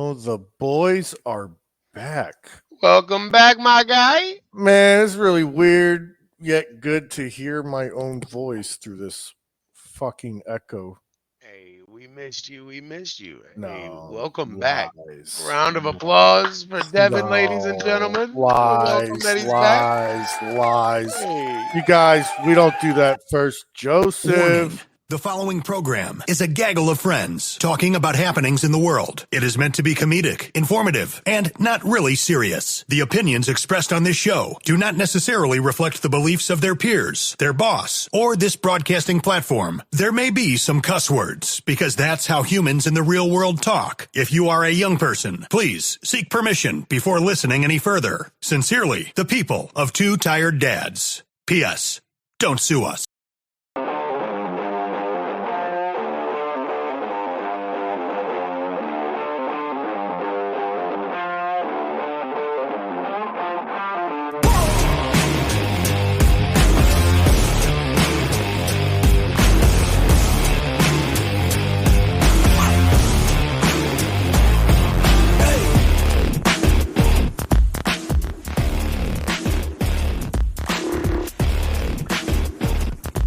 Oh, the boys are back. Welcome back, my guy. Man, it's really weird yet good to hear my own voice through this fucking echo. Hey, we missed you. We missed you. Hey, No, welcome back. lies. Round of applause for Devin, ladies and No, gentlemen. Welcome lies, that he's back. lies. Hey, You guys, we don't do that first. Warning. Joseph. The following program is a gaggle of friends talking about happenings in the world. It is meant to be comedic, informative, and not really serious. The opinions expressed on this show do not necessarily reflect the beliefs of their peers, their boss, or this broadcasting platform. There may be some cuss words, because that's how humans in the real world talk. If you are a young person, please seek permission before listening any further. Sincerely, the people of Two Tired Dads. P.S. Don't sue us.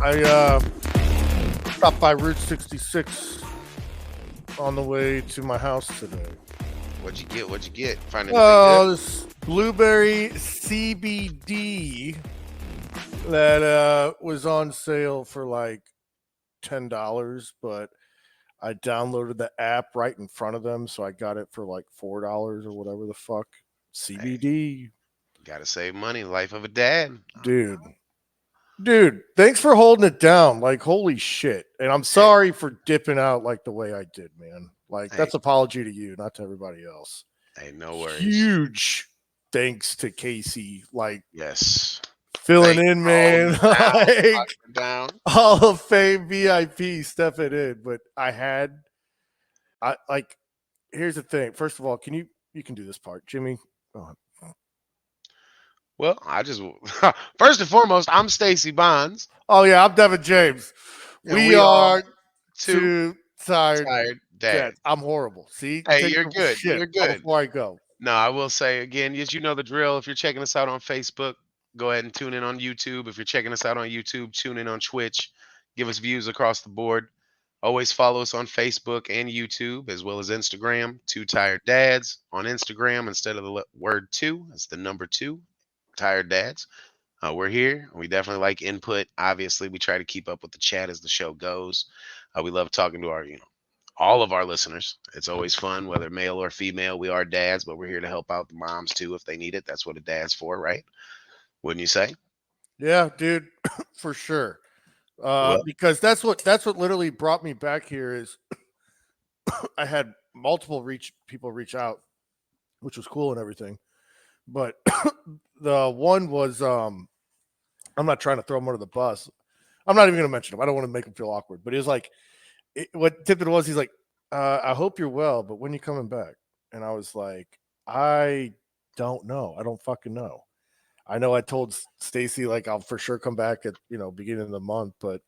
I stopped by Route 66 on the way to my house today. what'd you get? What'd you get? Find anything Oh, this blueberry CBD that was on sale for like $10, but I downloaded the app right in front of them, so I got it for like $4 or whatever the fuck. CBD, good? Gotta save money. Life of a dad. dude. Dude, thanks for holding it down. Like, holy shit. And I'm Hey, sorry for dipping out like the way I did, man. Like, hey, that's apology to you, not to everybody else. hey, no worries. Huge thanks to Casey, like Yes. filling Thank you in, for holding man. it down. Like Locking it down. Hall of Fame VIP stepping in. But I like, here's the thing. First of all, you can do this part, Jimmy. Oh, Well, I just first and foremost, I'm Stacy Bonds, oh yeah, I'm Devin James. and We we are are two too tired. tired Dad, dads. I'm horrible. See, Hey, take you're the good. shit You're good. before I go. No, I will say again, yes, you know the drill. If you're checking us out on Facebook, go ahead and tune in on YouTube. If you're checking us out on YouTube, tune in on Twitch. Give us views across the board. Always follow us on Facebook and YouTube, as well as Instagram. Two Tired Dads on Instagram instead of the word two. It's the number two. Tired Dads. We're here. We definitely like input. Obviously, we try to keep up with the chat as the show goes. We love talking to our, all of our listeners. It's always fun, whether male or female. We are dads, but we're here to help out the moms too if they need it. That's what a dad's for, right? Wouldn't you say? Yeah, dude, for sure. Well, Because that's what literally brought me back here is I had multiple people reach out, which was cool and everything. But the one was I'm not trying to throw him under the bus. I'm not even going to mention him. I don't want to make him feel awkward. But he was like, what tipped it was, he's like, I hope you're well, but when you coming back? And I was like, I don't know. I don't fucking know. I know I told Stacy like I'll for sure come back at beginning of the month, but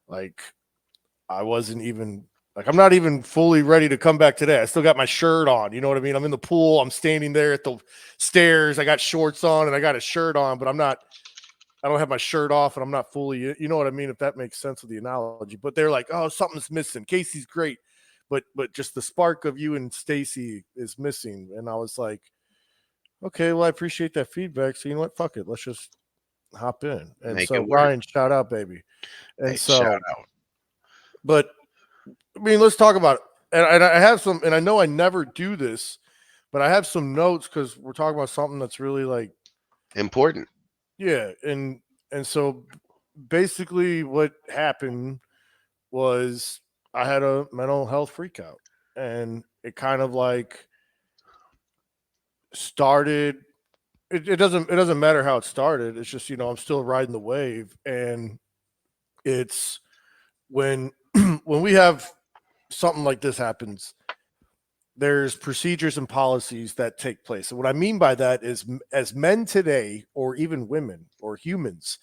like I wasn't even like I'm not even fully ready to come back today. I still got my shirt on. You know what I mean? I'm in the pool. I'm standing there at the stairs. I got shorts on and I got a shirt on, but I don't have my shirt off and I'm not fully, you know what I mean? If that makes sense with the analogy, but they're like, oh, something's missing. Casey's great, but just the spark of you and Stacy is missing. And I was like, okay, well, I appreciate that feedback. So you know what? Fuck it. Let's just hop in. And make so it work. Ryan, shout out, baby. And Hey, shout so, out. but I mean, let's talk about it. And I have some, and I know I never do this, but I have some notes because we're talking about something that's really like Important. yeah. And so basically what happened was I had a mental health freak out and it kind of like started it doesn't matter how it started. It's just, I'm still riding the wave. And it's when when we have something like this happens, there's procedures and policies that take place. And what I mean by that is as men today, or even women or humans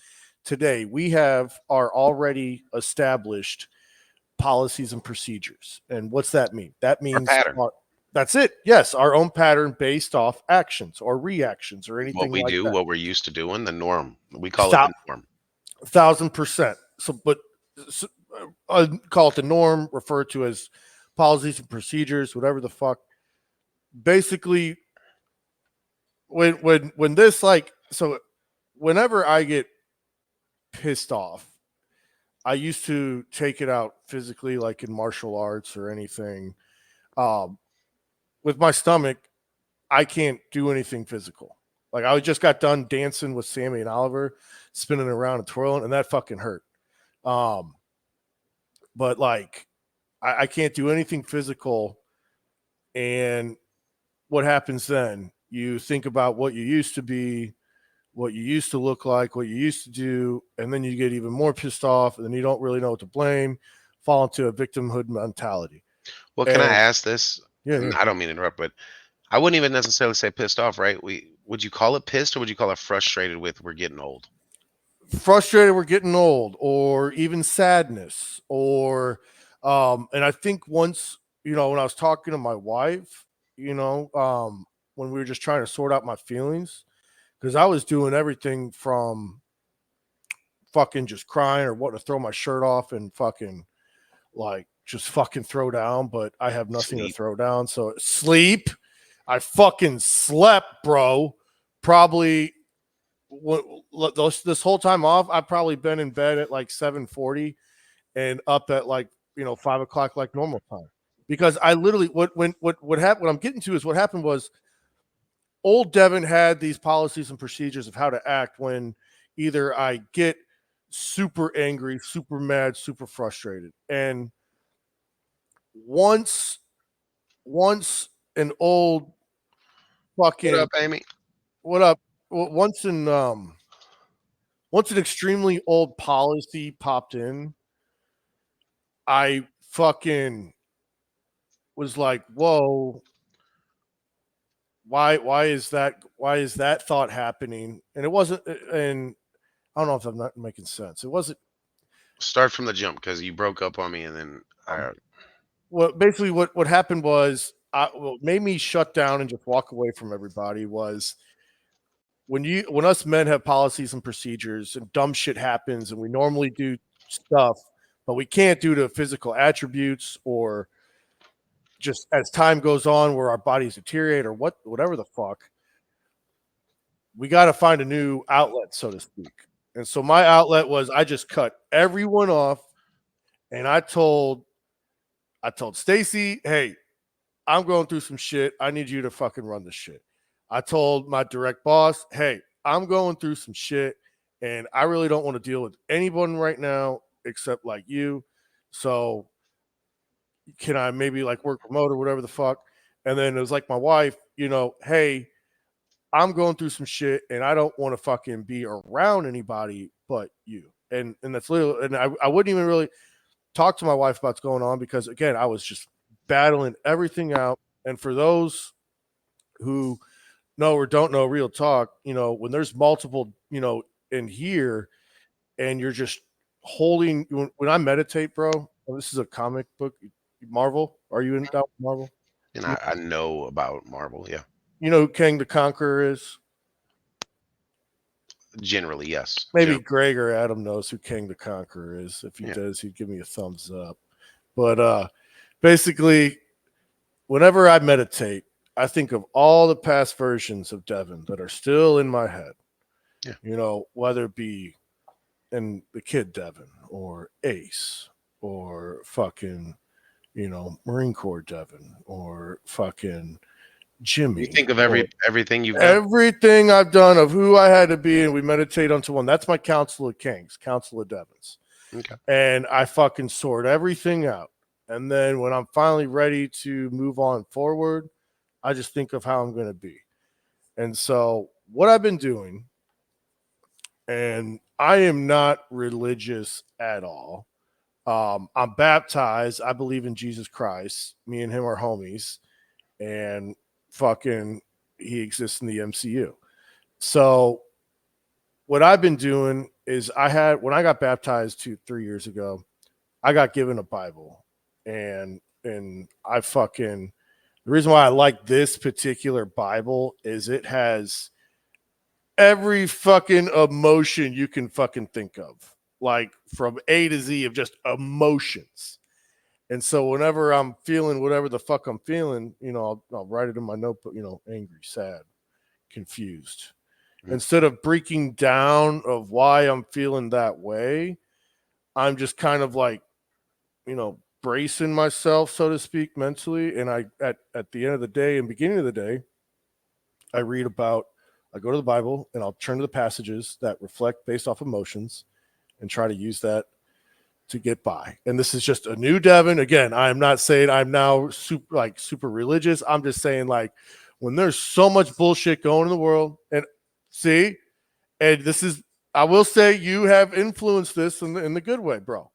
today, we have our already established policies and procedures. And what's that mean? That Our means pattern. That's it. Yes, our own pattern based off actions or reactions or anything What we like do, that. what we're used to doing, the norm. We call it Stop. the norm. 1,000%. So, but so, call it the norm, referred to as policies and procedures, whatever the fuck. Basically, when this like so, whenever I get pissed off, I used to take it out physically, like in martial arts or anything. Um, with my stomach, I can't do anything physical. Like I just got done dancing with Sammy and Oliver, spinning around and twirling, and that fucking hurt. Um, but like I can't do anything physical. And what happens then? You think about what you used to be, what you used to look like, what you used to do, and then you get even more pissed off, and then you don't really know what to blame, fall into a victimhood mentality. Well, can I And ask this? yeah, And yeah. I don't mean to interrupt, but I wouldn't even necessarily say pissed off, right? Would you call it pissed or would you call it frustrated with we're getting old? Frustrated we're getting old, or even sadness, or and I think once, when I was talking to my wife, when we were just trying to sort out my feelings, because I was doing everything from fucking just crying or wanting to throw my shirt off and fucking like just fucking throw down, but I have nothing to Sleep. throw down. So sleep. I fucking slept, bro. Probably this whole time off, I've probably been in bed at like 7:40 and up at like 5 o'clock like normal time. Because I literally what happened, what I'm getting to is what happened was old Devin had these policies and procedures of how to act when either I get super angry, super mad, super frustrated. And once an old What fucking up, Amy? what up once an extremely old policy popped in, I fucking was like, whoa, why is that thought happening? And it wasn't, and I don't know if I'm not making sense. It wasn't. Start from the jump because you broke up on me and then um, Well, basically, what happened was, what made me shut down and just walk away from everybody was when us men have policies and procedures and dumb shit happens and we normally do stuff, but we can't due to physical attributes or just as time goes on where our bodies deteriorate or whatever the fuck, we got to find a new outlet, so to speak. And so my outlet was I just cut everyone off and I told Stacy, hey, I'm going through some shit. I need you to fucking run this shit. I told my direct boss, hey, I'm going through some shit and I really don't want to deal with anyone right now except like you. So can I maybe like work remote or whatever the fuck? And then it was like my wife, hey, I'm going through some shit and I don't want to fucking be around anybody but you. And that's literally, and I wouldn't even really talk to my wife about what's going on because again, I was just battling everything out. And for those who know or don't know real talk, when there's multiple, in here and you're just holding when I meditate, bro, this is a comic book. Marvel. Are you in that Marvel? and You, I know about Marvel. Yeah, you know who King the Conqueror is? generally yes. Maybe Greg or Adam knows who King the Conqueror is. If he Yeah. does, he'd give me a thumbs up. But basically, whenever I meditate, I think of all the past versions of Devin that are still in my head. Yeah. Whether it be in the kid Devin or Ace or fucking, Marine Corps Devin or fucking Jimmy. You think of or everything you've done. everything I've done of who I had to be, and we meditate unto one. That's my Council of Kings, Council of Devins. Okay. And I fucking sort everything out. And then when I'm finally ready to move on forward, I just think of how I'm going to be. And so what I've been doing, and I am not religious at all. I'm baptized. I believe in Jesus Christ. Me and him are homies. And fucking he exists in the MCU. So what I've been doing is when I got baptized 3 years ago, I got given a Bible and I fucking The reason why I like this particular Bible is it has every fucking emotion you can fucking think of, like from A to Z of just emotions. And so whenever I'm feeling whatever the fuck I'm feeling, I'll write it in my notebook, angry, sad, confused. Mhm. Instead of breaking down of why I'm feeling that way, I'm just kind of like, bracing myself, so to speak, mentally. And at the end of the day and beginning of the day, I go to the Bible and I'll turn to the passages that reflect based off emotions and try to use that to get by. And this is just a new Devin. Again, I'm not saying I'm now super religious. I'm just saying, like, when there's so much bullshit going in the world, and see, and this is, I will say, you have influenced this in the good way, bro,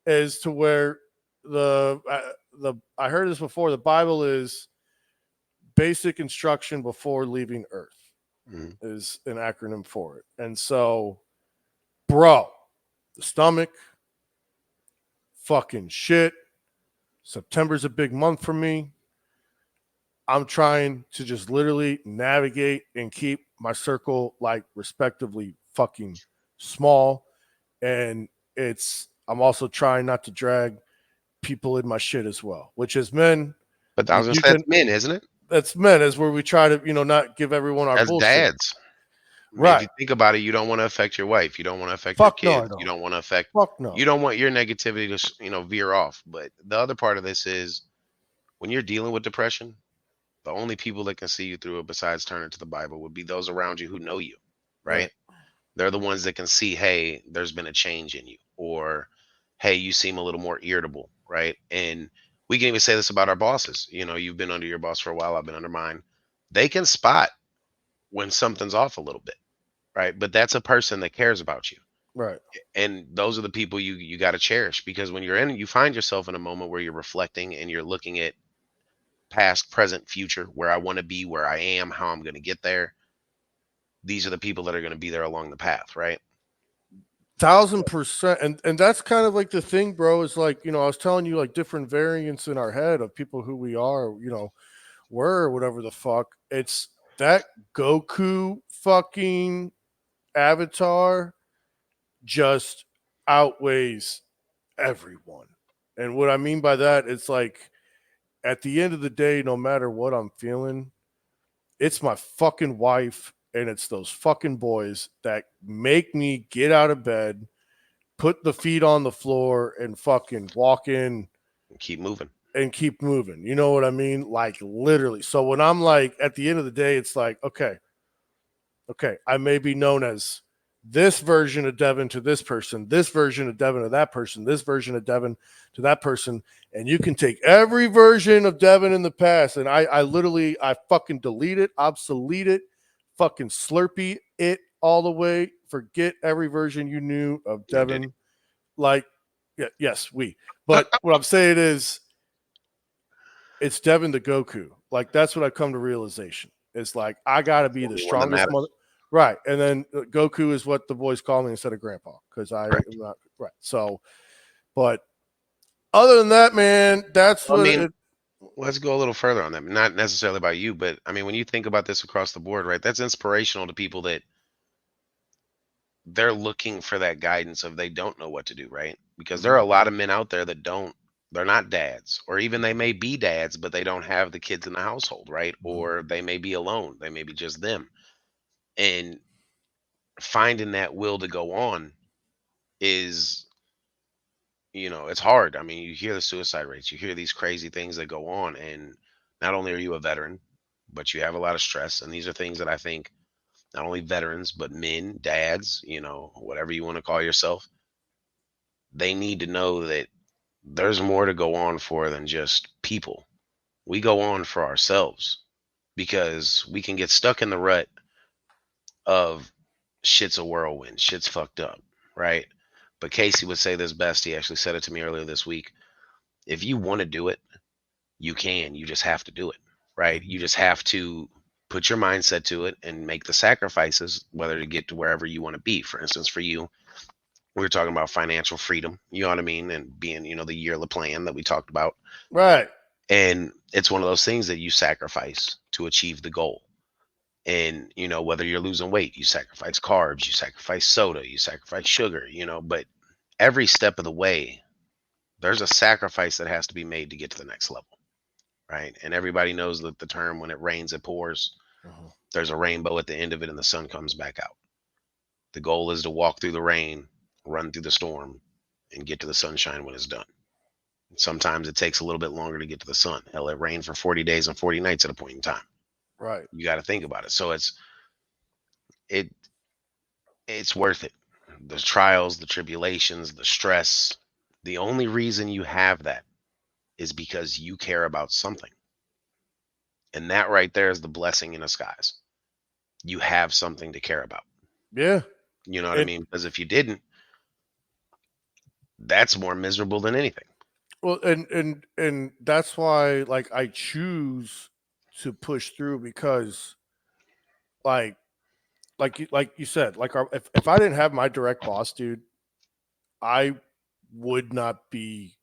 as to where I heard this before. The Bible is basic instruction before leaving Earth, is an acronym for it. And so, bro, the stomach, fucking shit. September's a big month for me. I'm trying to just literally navigate and keep my circle like respectively fucking small. And I'm also trying not to drag people in my shit as well, which is men. But I was gonna say that's men, isn't it? That's men, is where we try to, not give everyone our As bullshit. dads. I mean, if Right. you think about it, you don't want to affect your wife. You don't want to affect Fuck your no, I kids. You don't. don't want to affect. Fuck no. You don't want your negativity to veer off. But the other part of this is when you're dealing with depression, the only people that can see you through it besides turning to the Bible would be those around you who know you, right? They're the ones that can see, hey, there's been a change in you, or hey, you seem a little more irritable, right? And we can even say this about our bosses. You've been under your boss for a while. I've been under mine. They can spot when something's off a little bit, right? But that's a person that cares about you. Right. And those are the people you got to cherish, because when you find yourself in a moment where you're reflecting and you're looking at past, present, future, where I want to be, where I am, how I'm going to get there. These are the people that are going to be there along the path, right? 1000%. And that's kind of like the thing, bro, is like, I was telling you, like, different variants in our head of people who we are, were, or whatever the fuck. It's that Goku fucking avatar just outweighs everyone. And what I mean by that, it's like, at the end of the day, no matter what I'm feeling, it's my fucking wife and it's those fucking boys that make me get out of bed, put the feet on the floor, and fucking walk in And keep moving. and keep moving. You know what I mean? Like, literally. So when I'm like, at the end of the day, it's like, okay, I may be known as this version of Devin to this person, this version of Devin to that person, this version of Devin to that person. And you can take every version of Devin in the past, and I fucking delete it, obsolete it, fucking Slurpee it all the way. Forget every version you knew of Devin. Like, yes, But what I'm saying is, it's Devin the Goku. Like, that's what I've come to realization. It's like, I got to be the strongest mother. Right. And then Goku is what the boys call me instead of grandpa, because I am not. Right. So, but other than that, man, that's what let's go a little further on that. Not necessarily about you, but I mean, when you think about this across the board, right, that's inspirational to people that they're looking for that guidance of they don't know what to do, right? Because there are a lot of men out there that they're not dads, or even they may be dads, but they don't have the kids in the household, right? Or they may be alone. They may be just them. And finding that will to go on is, it's hard. I mean, you hear the suicide rates, you hear these crazy things that go on, and not only are you a veteran, but you have a lot of stress. And these are things that I think not only veterans, but men, dads, whatever you want to call yourself, they need to know that there's more to go on for than just people. We go on for ourselves, because we can get stuck in the rut of shit's a whirlwind, shit's fucked up, right? But Casey would say this best. He actually said it to me earlier this week. If you want to do it, you can. You just have to do it, right? You just have to put your mindset to it and make the sacrifices, whether to get to wherever you want to be. For instance, for you, we were talking about financial freedom, you know what I mean? And being, the yearly plan that we talked about. Right. And it's one of those things that you sacrifice to achieve the goal. And, whether you're losing weight, you sacrifice carbs, you sacrifice soda, you sacrifice sugar, but every step of the way, there's a sacrifice that has to be made to get to the next level. Right. And everybody knows that the term, when it rains, it pours. There's a rainbow at the end of it and the sun comes back out. The goal is to walk through the rain, run through the storm, and get to the sunshine when it's done. Sometimes it takes a little bit longer to get to the sun. Hell, it rained for 40 days and 40 nights at a point in time. Right. You got to think about it. So it's worth it. The trials, the tribulations, the stress. The only reason you have that is because you care about something. And that right there is the blessing in disguise. You have something to care about. Yeah. You know what I mean? Because if you didn't, that's more miserable than anything. Well, and that's why, like, I choose to push through, because like you said, like, if I didn't have my direct boss, dude, I would not be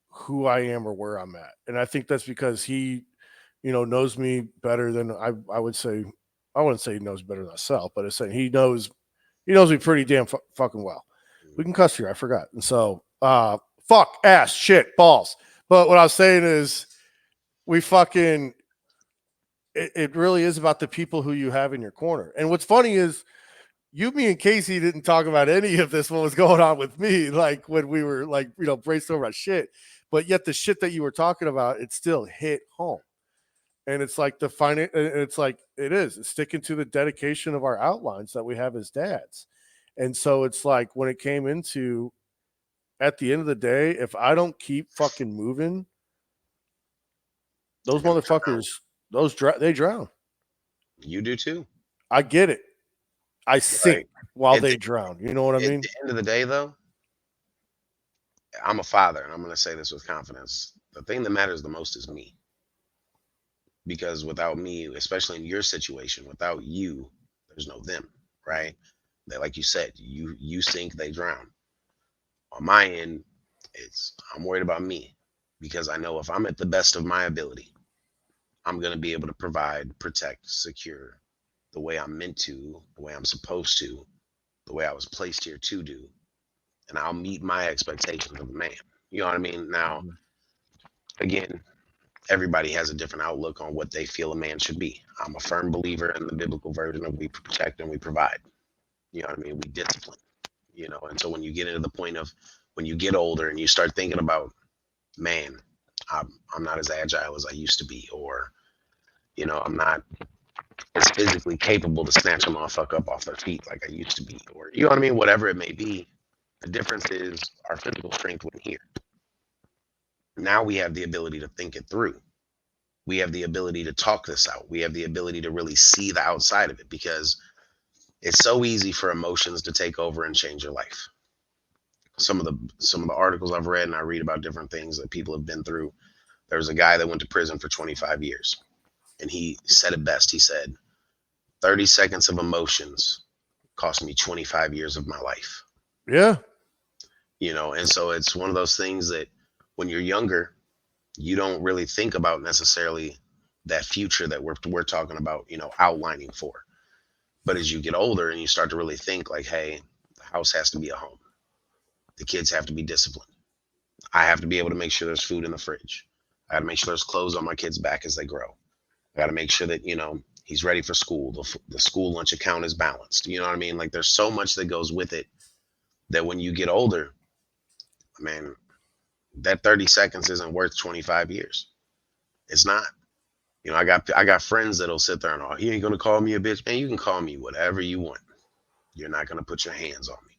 who I am or where I'm at. And I think that's because he, knows me better than I would say. I wouldn't say he knows better than myself, but it's saying he knows me pretty damn fucking well. We can cuss here. I forgot. And so, fuck, ass, shit, balls. But what I was saying is, we fucking, it really is about the people who you have in your corner. And what's funny is, me and Casey didn't talk about any of this, what was going on with me, like when we were like, brainstorming about shit. But yet the shit that you were talking about, it still hit home. And it's like it's sticking to the dedication of our outlines that we have as dads. And so it's like, when it came into, at the end of the day, if I don't keep fucking moving, those motherfuckers, they drown. You do too. I get it. I sink while they drown. You know what I mean? At the end of the day, though, I'm a father, and I'm going to say this with confidence. The thing that matters the most is me. Because without me, especially in your situation, without you, there's no them, right? They, like you said, you sink, they drown. On my end, I'm worried about me, because I know if I'm at the best of my ability, I'm going to be able to provide, protect, secure the way I'm meant to, the way I'm supposed to, the way I was placed here to do. And I'll meet my expectations of a man. You know what I mean? Now, again, everybody has a different outlook on what they feel a man should be. I'm a firm believer in the biblical version of we protect and we provide. You know what I mean? We discipline, and so when you get into the point of when you get older and you start thinking about, man, I'm not as agile as I used to be, or, I'm not as physically capable to snatch a motherfucker up off their feet like I used to be, or, you know what I mean? Whatever it may be, the difference is our physical strength wasn't here. Now we have the ability to think it through. We have the ability to talk this out. We have the ability to really see the outside of it, because it's so easy for emotions to take over and change your life. Some of the articles I've read, and I read about different things that people have been through. There was a guy that went to prison for 25 years, and he said it best. He said, 30 seconds of emotions cost me 25 years of my life. Yeah. And so it's one of those things that when you're younger, you don't really think about necessarily that future that we're talking about, outlining for. But as you get older and you start to really think like, hey, the house has to be a home. The kids have to be disciplined. I have to be able to make sure there's food in the fridge. I got to make sure there's clothes on my kids' back as they grow. I got to make sure that, he's ready for school. The school lunch account is balanced. You know what I mean? Like, there's so much that goes with it that when you get older, man, that 30 seconds isn't worth 25 years. It's not. I got friends that'll sit there and, oh, he ain't going to call me a bitch. Man, you can call me whatever you want. You're not going to put your hands on me.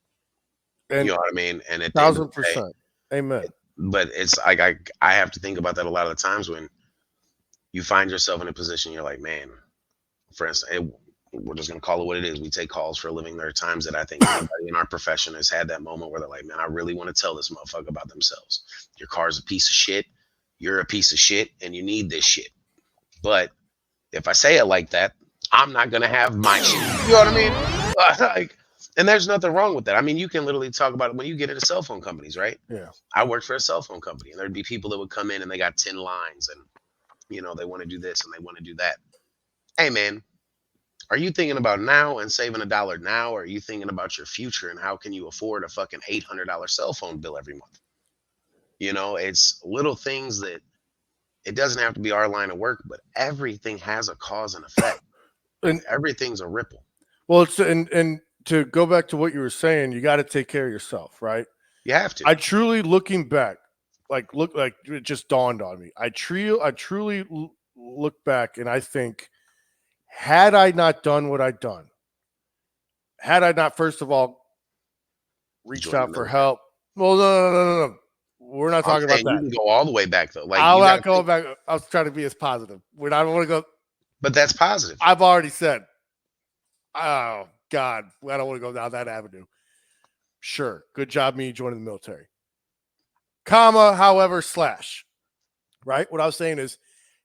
And you know what I mean? And at 1,000%. Amen. But it's like, I have to think about that a lot of the times when you find yourself in a position, you're like, man, for instance, we're just going to call it what it is. We take calls for a living. There are times that I think anybody in our profession has had that moment where they're like, man, I really want to tell this motherfucker about themselves. Your car's a piece of shit. You're a piece of shit, and you need this shit. But if I say it like that, I'm not going to have my shit. You know what I mean? And there's nothing wrong with that. I mean, you can literally talk about it when you get into cell phone companies, right? Yeah. I worked for a cell phone company, and there'd be people that would come in and they got 10 lines, and they want to do this and they want to do that. Hey, man, are you thinking about now and saving $1 now? Or are you thinking about your future and how can you afford a fucking $800 cell phone bill every month? It's little things that it doesn't have to be our line of work, but everything has a cause and effect. And Everything's a ripple. well, it's and to go back to what you were saying, you got to take care of yourself, right? You have to. I truly, looking back, like it just dawned on me. I truly look back and I think, had I not done what I'd done, had I not first of all reached Join the out for military. help. Well, no. We're not I'm talking about saying you that. can go all the way back though. Like I'm you not got, going back. I was trying to be as positive. When I want to go, but that's positive. I've already said, oh God, I don't want to go down that avenue. Sure, good job me joining the military. Comma, however, slash. Right. What I was saying is,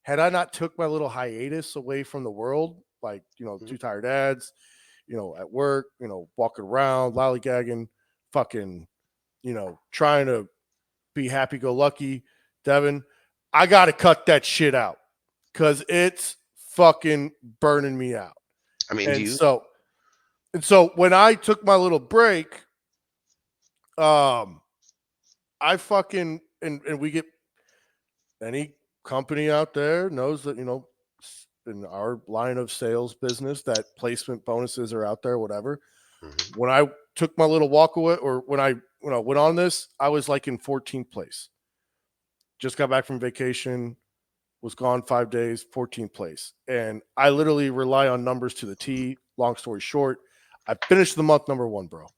had I not took my little hiatus away from the world, like two tired dads, at work, walking around, lollygagging, fucking, trying to be happy go lucky, Devin, I got to cut that shit out because it's fucking burning me out. I mean, And so when I took my little break, I fucking, and we get, any company out there knows that, in our line of sales business, that placement bonuses are out there, whatever. Mhm. When I took my little walk away, or when I went on this, I was like in 14th place. Just got back from vacation, was gone 5 days, 14th place. And I literally rely on numbers to the T. Long story short, I finished the month number 1, bro.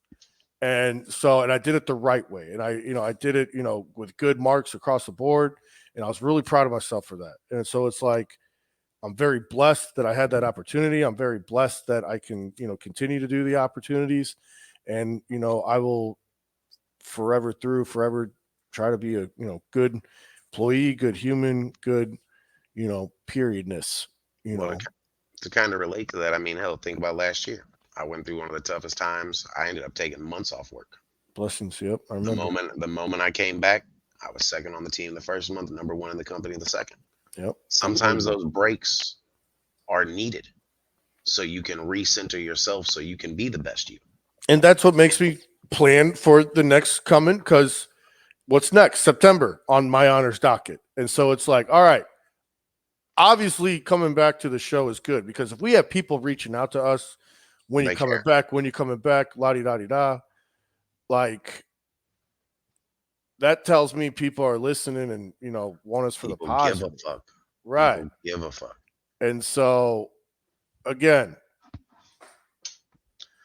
And I did it the right way. And I did it, with good marks across the board. And I was really proud of myself for that. And so it's like, I'm very blessed that I had that opportunity. I'm very blessed that I can, continue to do the opportunities. And, I will forever try to be a, good employee, good human, good, periodness, Well, to kind of relate to that, I mean, hell, think about last year. I went through one of the toughest times. I ended up taking months off work. Blessings. Yep. I The remember. moment I came back, I was second on the team the first month, number 1 in the company the second. Yep. Sometimes those breaks are needed so you can recenter yourself so you can be the best you. And that's what makes me plan for the next coming, because what's next? September on my honors docket. And so it's like, all right, obviously coming back to the show is good, because if we have people reaching out to us, when you coming back, la-di-da-di-da, like, that tells me people are listening and, want us for People the positive. give a fuck. Right. People give a fuck. And so, again,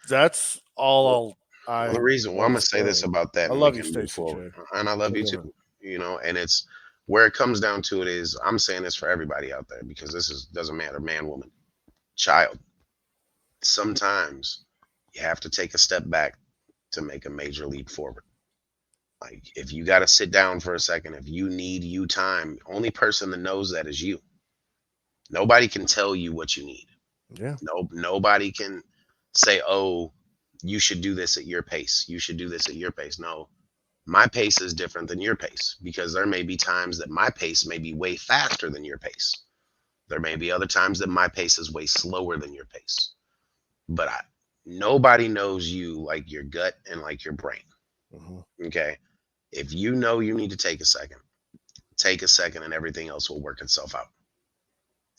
that's all the reason I'm going to say this about that. I love you, Stacy. And I love you too. And it's where it comes down to it is, I'm saying this for everybody out there, because doesn't matter, man, woman, child. Sometimes you have to take a step back to make a major leap forward. Like, if you got to sit down for a second, if you need you time, only person that knows that is you. Nobody can tell you what you need. Yeah. Nobody can say, oh, you should do this at your pace. You should do this at your pace. No, my pace is different than your pace, because there may be times that my pace may be way faster than your pace. There may be other times that my pace is way slower than your pace. But nobody knows you like your gut and like your brain. Mm-hmm. Okay. If you know you need to take a second and everything else will work itself out.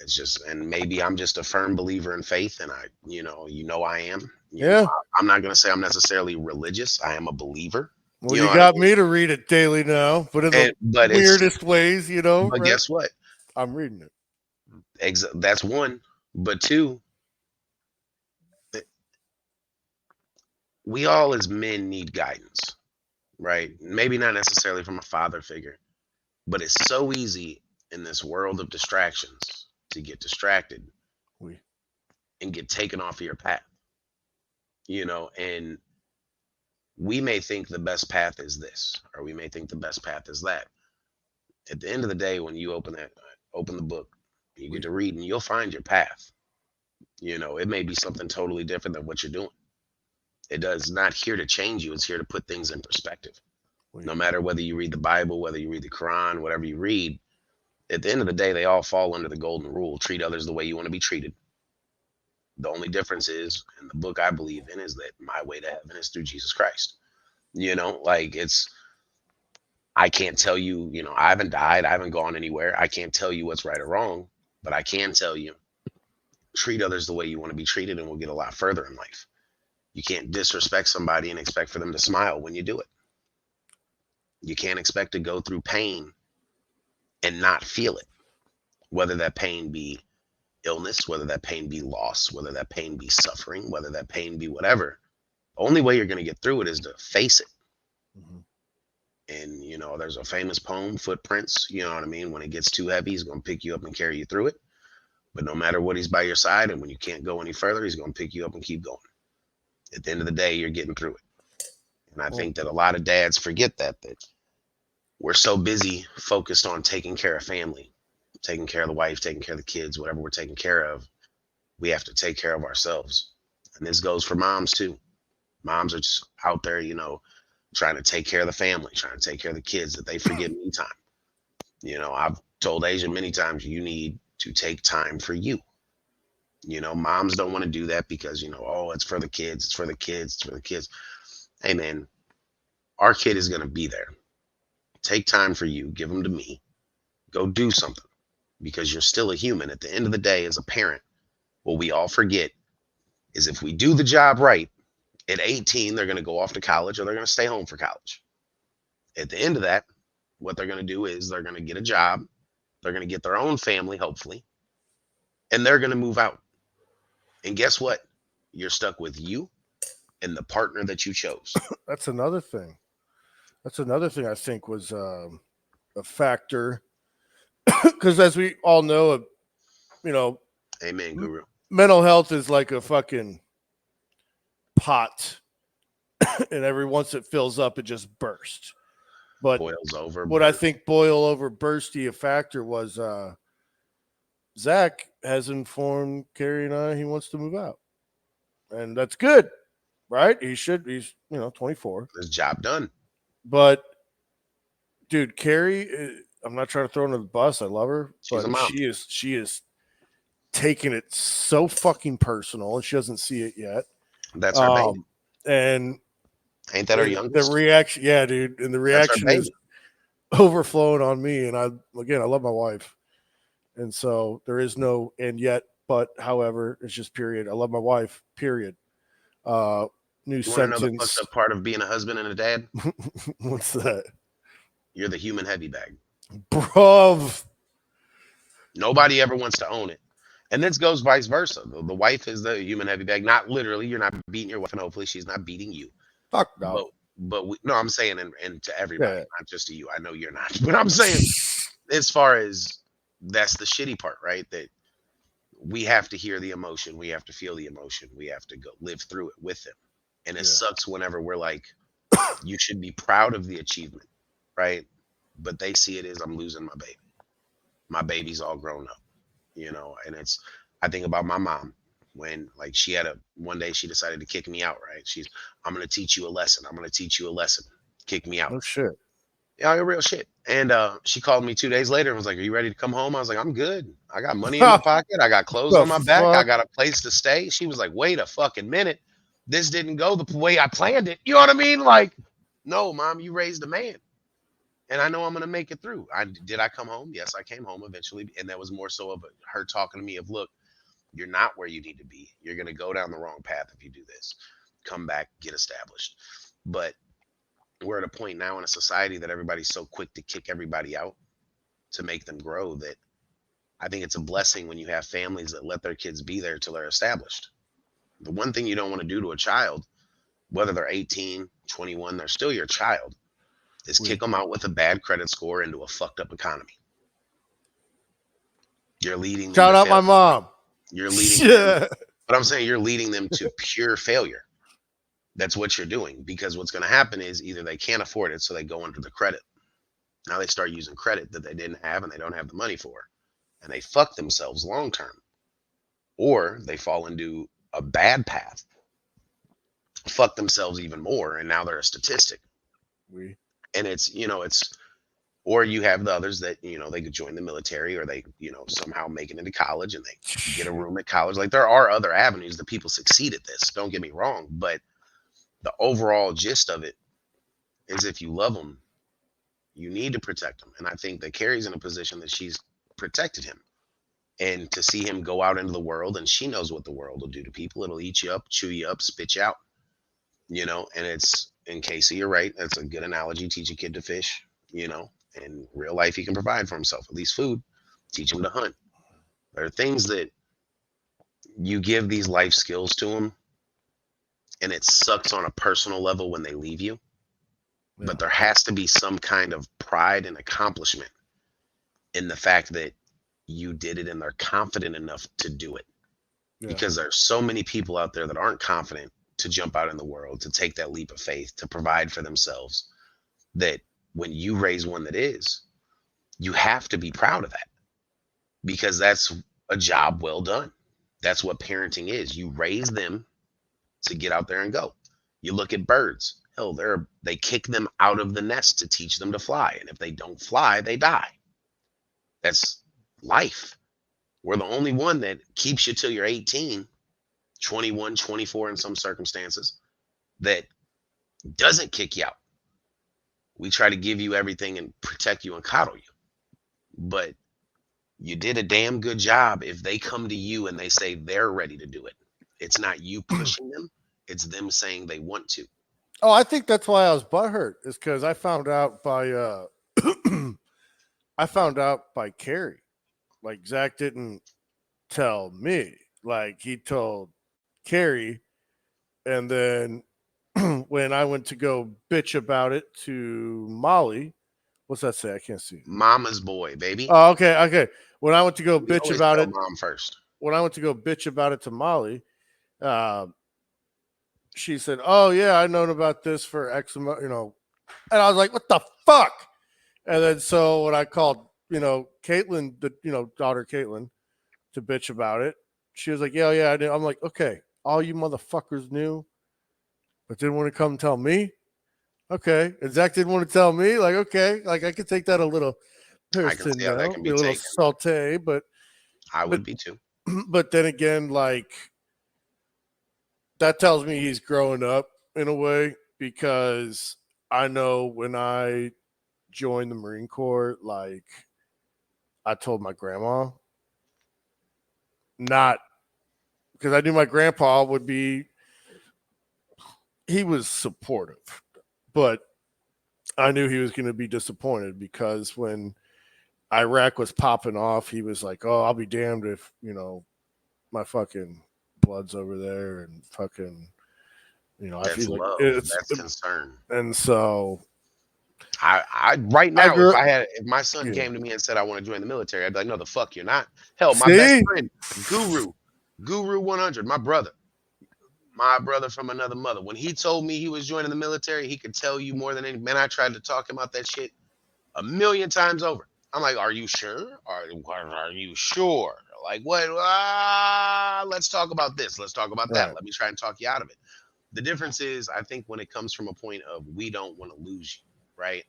It's just, and maybe I'm just a firm believer in faith, and I am. I'm not going to say I'm necessarily religious. I am a believer. Well, you got me to read it daily now, but in the weirdest ways, But right? Guess what? I'm reading it. That's one. But two, we all as men need guidance, right? Maybe not necessarily from a father figure, but it's so easy in this world of distractions to get distracted and get taken off of your path. And we may think the best path is this, or we may think the best path is that. At the end of the day, when you open the book, you get to read, and you'll find your path. It may be something totally different than what you're doing. It does not here to change you. It's here to put things in perspective. No matter whether you read the Bible, whether you read the Quran, whatever you read, At the end of the day, they all fall under the golden rule: treat others the way you want to be treated. The only difference is, in the book I believe in, is that my way to heaven is through Jesus Christ. Like I can't tell you, I haven't died, I haven't gone anywhere. I can't tell you what's right or wrong, but I can tell you, treat others the way you want to be treated, and we'll get a lot further in life. You can't disrespect somebody and expect for them to smile when you do it. You can't expect to go through pain and not feel it, whether that pain be illness, whether that pain be loss, whether that pain be suffering, whether that pain be whatever. The only way you're going to get through it is to face it. Mhm. And, there's a famous poem, Footprints. You know what I mean? When it gets too heavy, he's going to pick you up and carry you through it. But no matter what, he's by your side. And when you can't go any further, he's going to pick you up and keep going. At the end of the day, you're getting through it. And I think that a lot of dads forget that we're so busy focused on taking care of family, taking care of the wife, taking care of the kids, whatever we're taking care of. We have to take care of ourselves. And this goes for moms too. Moms are just out there, trying to take care of the family, trying to take care of the kids, that they forget me time. I've told Asia many times, you need to take time for you. Moms don't want to do that because, oh, it's for the kids, it's for the kids, it's for the kids. Hey, man, our kid is going to be there. Take time for you. Give them to me. Go do something, because you're still a human. At the end of the day, as a parent, what we all forget is if we do the job right, at 18, they're going to go off to college, or they're going to stay home for college. At the end of that, what they're going to do is they're going to get a job. They're going to get their own family, hopefully, and they're going to move out. And guess what? You're stuck with you and the partner that you chose. That's another thing. I think was a factor, because as we all know, Amen, Guru. mental health is like a fucking pot, and every once it fills up, it just bursts. But Boils over. what I think boil over bursty a factor was Zach has informed Carrie and I he wants to move out, and that's good, right? He's 24. This job done. But dude, Carrie, I'm not trying to throw her under the bus. I love her, She's a but mom. she is taking it so fucking personal, and she doesn't see it yet. That's her baby. And Ain't that her youngest? The reaction, yeah, dude, and the reaction is overflowing on me. And I love my wife, and so there is no and yet, but however, it's just period. I love my wife. Period. New You want to know the sentence. fucked up part of being a husband and a dad? What's that, You're the human heavy bag. bruv? Nobody ever wants to own it. And this goes vice versa. The wife is the human heavy bag. Not literally. You're not beating your wife, and hopefully she's not beating you. Fuck no. But no, I'm saying, and to everybody, Yeah. not just to you. I know you're not. But I'm saying, as far as that's the shitty part, right? That we have to hear the emotion. We have to feel the emotion. We have to go live through it with them. And it sucks whenever we're like, you should be proud of the achievement, right? But they see it as I'm losing my baby. My baby's all grown up, and I think about my mom when like one day she decided to kick me out, right? I'm going to teach you a lesson. I'm going to teach you a lesson. Kick me out. Oh shit. Yeah, real shit. And she called me 2 days later and was like, "Are you ready to come home?" I was like, "I'm good. I got money in my pocket. I got clothes on my back. I got a place to stay." She was like, "Wait a fucking minute. This didn't go the way I planned it." You know what I mean? Like, no, Mom, you raised a man. And I know I'm going to make it through. Did I come home? Yes, I came home eventually. And that was more so of her talking to me of, look, you're not where you need to be. You're going to go down the wrong path if you do this. Come back, get established. But we're at a point now in a society that everybody's so quick to kick everybody out to make them grow, that I think it's a blessing when you have families that let their kids be there till they're established. The one thing you don't want to do to a child, whether they're 18, 21, they're still your child, is kick them out with a bad credit score into a fucked up economy. You're leading them. Shout out my mom. You're leading them, but I'm saying you're leading them to pure failure. That's what you're doing, because what's going to happen is either they can't afford it, so they go under the credit. Now they start using credit that they didn't have and they don't have the money for, and they fuck themselves long term. Or they fall into a bad path, fuck themselves even more, and now they're a statistic. And it's Or you have the others that, they could join the military, or they, somehow make it into college and they get a room at college. Like, there are other avenues that people succeed at this. Don't get me wrong. But the overall gist of it is, if you love them, you need to protect them. And I think that Carrie's in a position that she's protected him. And to see him go out into the world, and she knows what the world will do to people. It'll eat you up, chew you up, spit you out. And it's, in Casey, you're right. That's a good analogy. Teach a kid to fish, in real life, he can provide for himself, at least food. Teach him to hunt. There are things that you give these life skills to them, and it sucks on a personal level when they leave you. Yeah. But there has to be some kind of pride and accomplishment in the fact that you did it and they're confident enough to do it. Yeah. Because there's so many people out there that aren't confident to jump out in the world, to take that leap of faith, to provide for themselves, that when you raise one that is, you have to be proud of that, because that's a job well done. That's what parenting is. You raise them to get out there and go. You look at birds. Hell, they kick them out of the nest to teach them to fly. And if they don't fly, they die. That's life. We're the only one that keeps you till you're 18, 21, 24 in some circumstances, that doesn't kick you out. We try to give you everything and protect you and coddle you. But you did a damn good job if they come to you and they say they're ready to do it. It's not you pushing them. It's them saying they want to. Oh, I think that's why I was butthurt, is because I found out by Carrie. Like, Zach didn't tell me. Like, he told Carrie, and then when I went to go bitch about it to Molly, what's that say? I can't see. Mama's boy, baby. Oh, okay. When I went to go bitch about it, mom first. When I went to go bitch about it to Molly, she said, "Oh yeah, I've known about this for X amount, and I was like, "What the fuck?" And then so when I called, Caitlin, the daughter Caitlin, to bitch about it, she was like, "Yeah, I did." I'm like, "Okay, all you motherfuckers knew, but didn't want to come tell me." Okay, and Zach didn't want to tell me. Like, okay, like I could take that a little person, that can be a little saute, but I would be too. But then again, like, that tells me he's growing up in a way, because I know when I joined the Marine Corps, like, I told my grandma, not because I knew my grandpa would be, he was supportive, but I knew he was going to be disappointed, because when Iraq was popping off, he was like, "Oh, I'll be damned if, my fucking blood's over there," and fucking, that's I feel love. Like that's concern. And so I right now, if my son came to me and said, "I want to join the military," I'd be like, "No, the fuck you're not." Hell, my best friend, Guru 100, my brother from another mother, when he told me he was joining the military, he could tell you more than any man. I tried to talk him out that shit 1,000,000 times over. I'm like, "Are you sure? Are you sure? Like, what? Let's talk about this. Let's talk about that. Let me try and talk you out of it." The difference is, I think, when it comes from a point of, we don't want to lose you, right?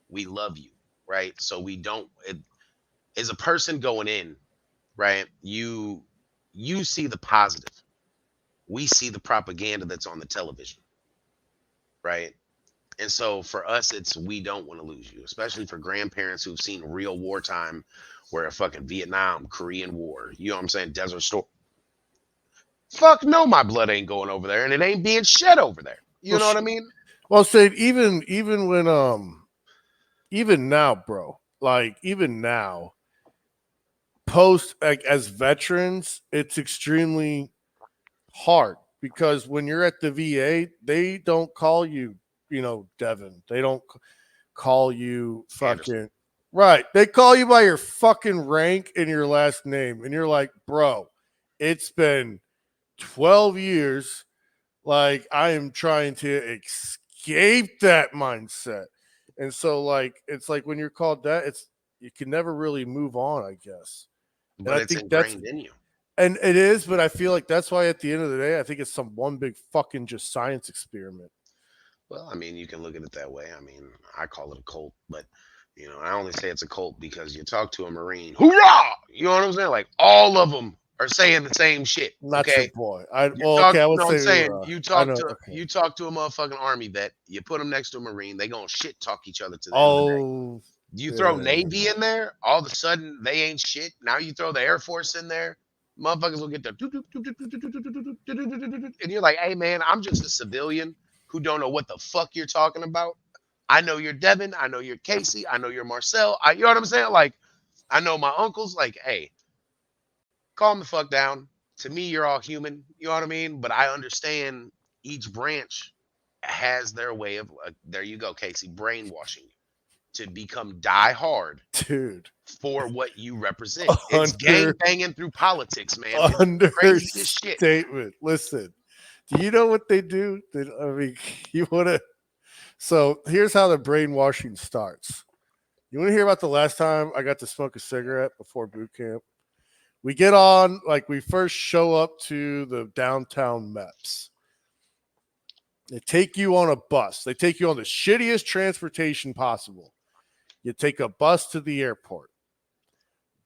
We love you, right? So we don't, as a person going in, right? You see the positive. We see the propaganda that's on the television, right? And so for us, we don't want to lose you, especially for grandparents who've seen real wartime, where a fucking Vietnam, Korean War, you know what I'm saying? Desert Storm. Fuck no, my blood ain't going over there, and it ain't being shed over there. You know what I mean? Well, Steve, even when even now, bro, like, even now, post, like, as veterans, it's extremely hard, because when you're at the VA, they don't call you, Devin. They don't call you fucking Anderson. Right. They call you by your fucking rank and your last name, and you're like, "Bro, it's been 12 years. Like, I am trying to escape that mindset." And so, like, it's like when you're called that, you can never really move on, I guess. But it's ingrained in you. And it is, but I feel like that's why at the end of the day, I think it's some one big fucking just science experiment. Well, I mean, you can look at it that way. I mean, I call it a cult, but You know, I only say it's a cult because you talk to a Marine, hoorah! You know what I'm saying? Like all of them are saying the same shit. Not your Okay, boy. you talk. Okay. I would No, I'm say saying I know. Okay. you talk to a motherfucking Army vet. You put them next to a Marine. They gonna shit talk each other to the end of the day. Oh, You throw yeah. Navy in there, all of a sudden they ain't shit. Now you throw the Air Force in there, motherfuckers will get the and you're like, hey man, I'm just a civilian who don't know what the fuck you're talking about. I know you're Devin, I know you're Casey, I know you're Marcel. You know what I'm saying? Like, I know my uncles. Like, hey, calm the fuck down. To me, you're all human. You know what I mean? But I understand each branch has their way of. There you go, Casey, brainwashing you to become die hard Dude. for what you represent. It's gang Under banging through politics, man. It's crazy as shit. understatement. Listen, do you know what they do? I mean, you want to. So here's how the brainwashing starts. You want to hear about the last time I got to smoke a cigarette before boot camp? We get on, like, we first show up to the downtown MEPS. They take you on a bus. They take you on the shittiest transportation possible. You take a bus to the airport.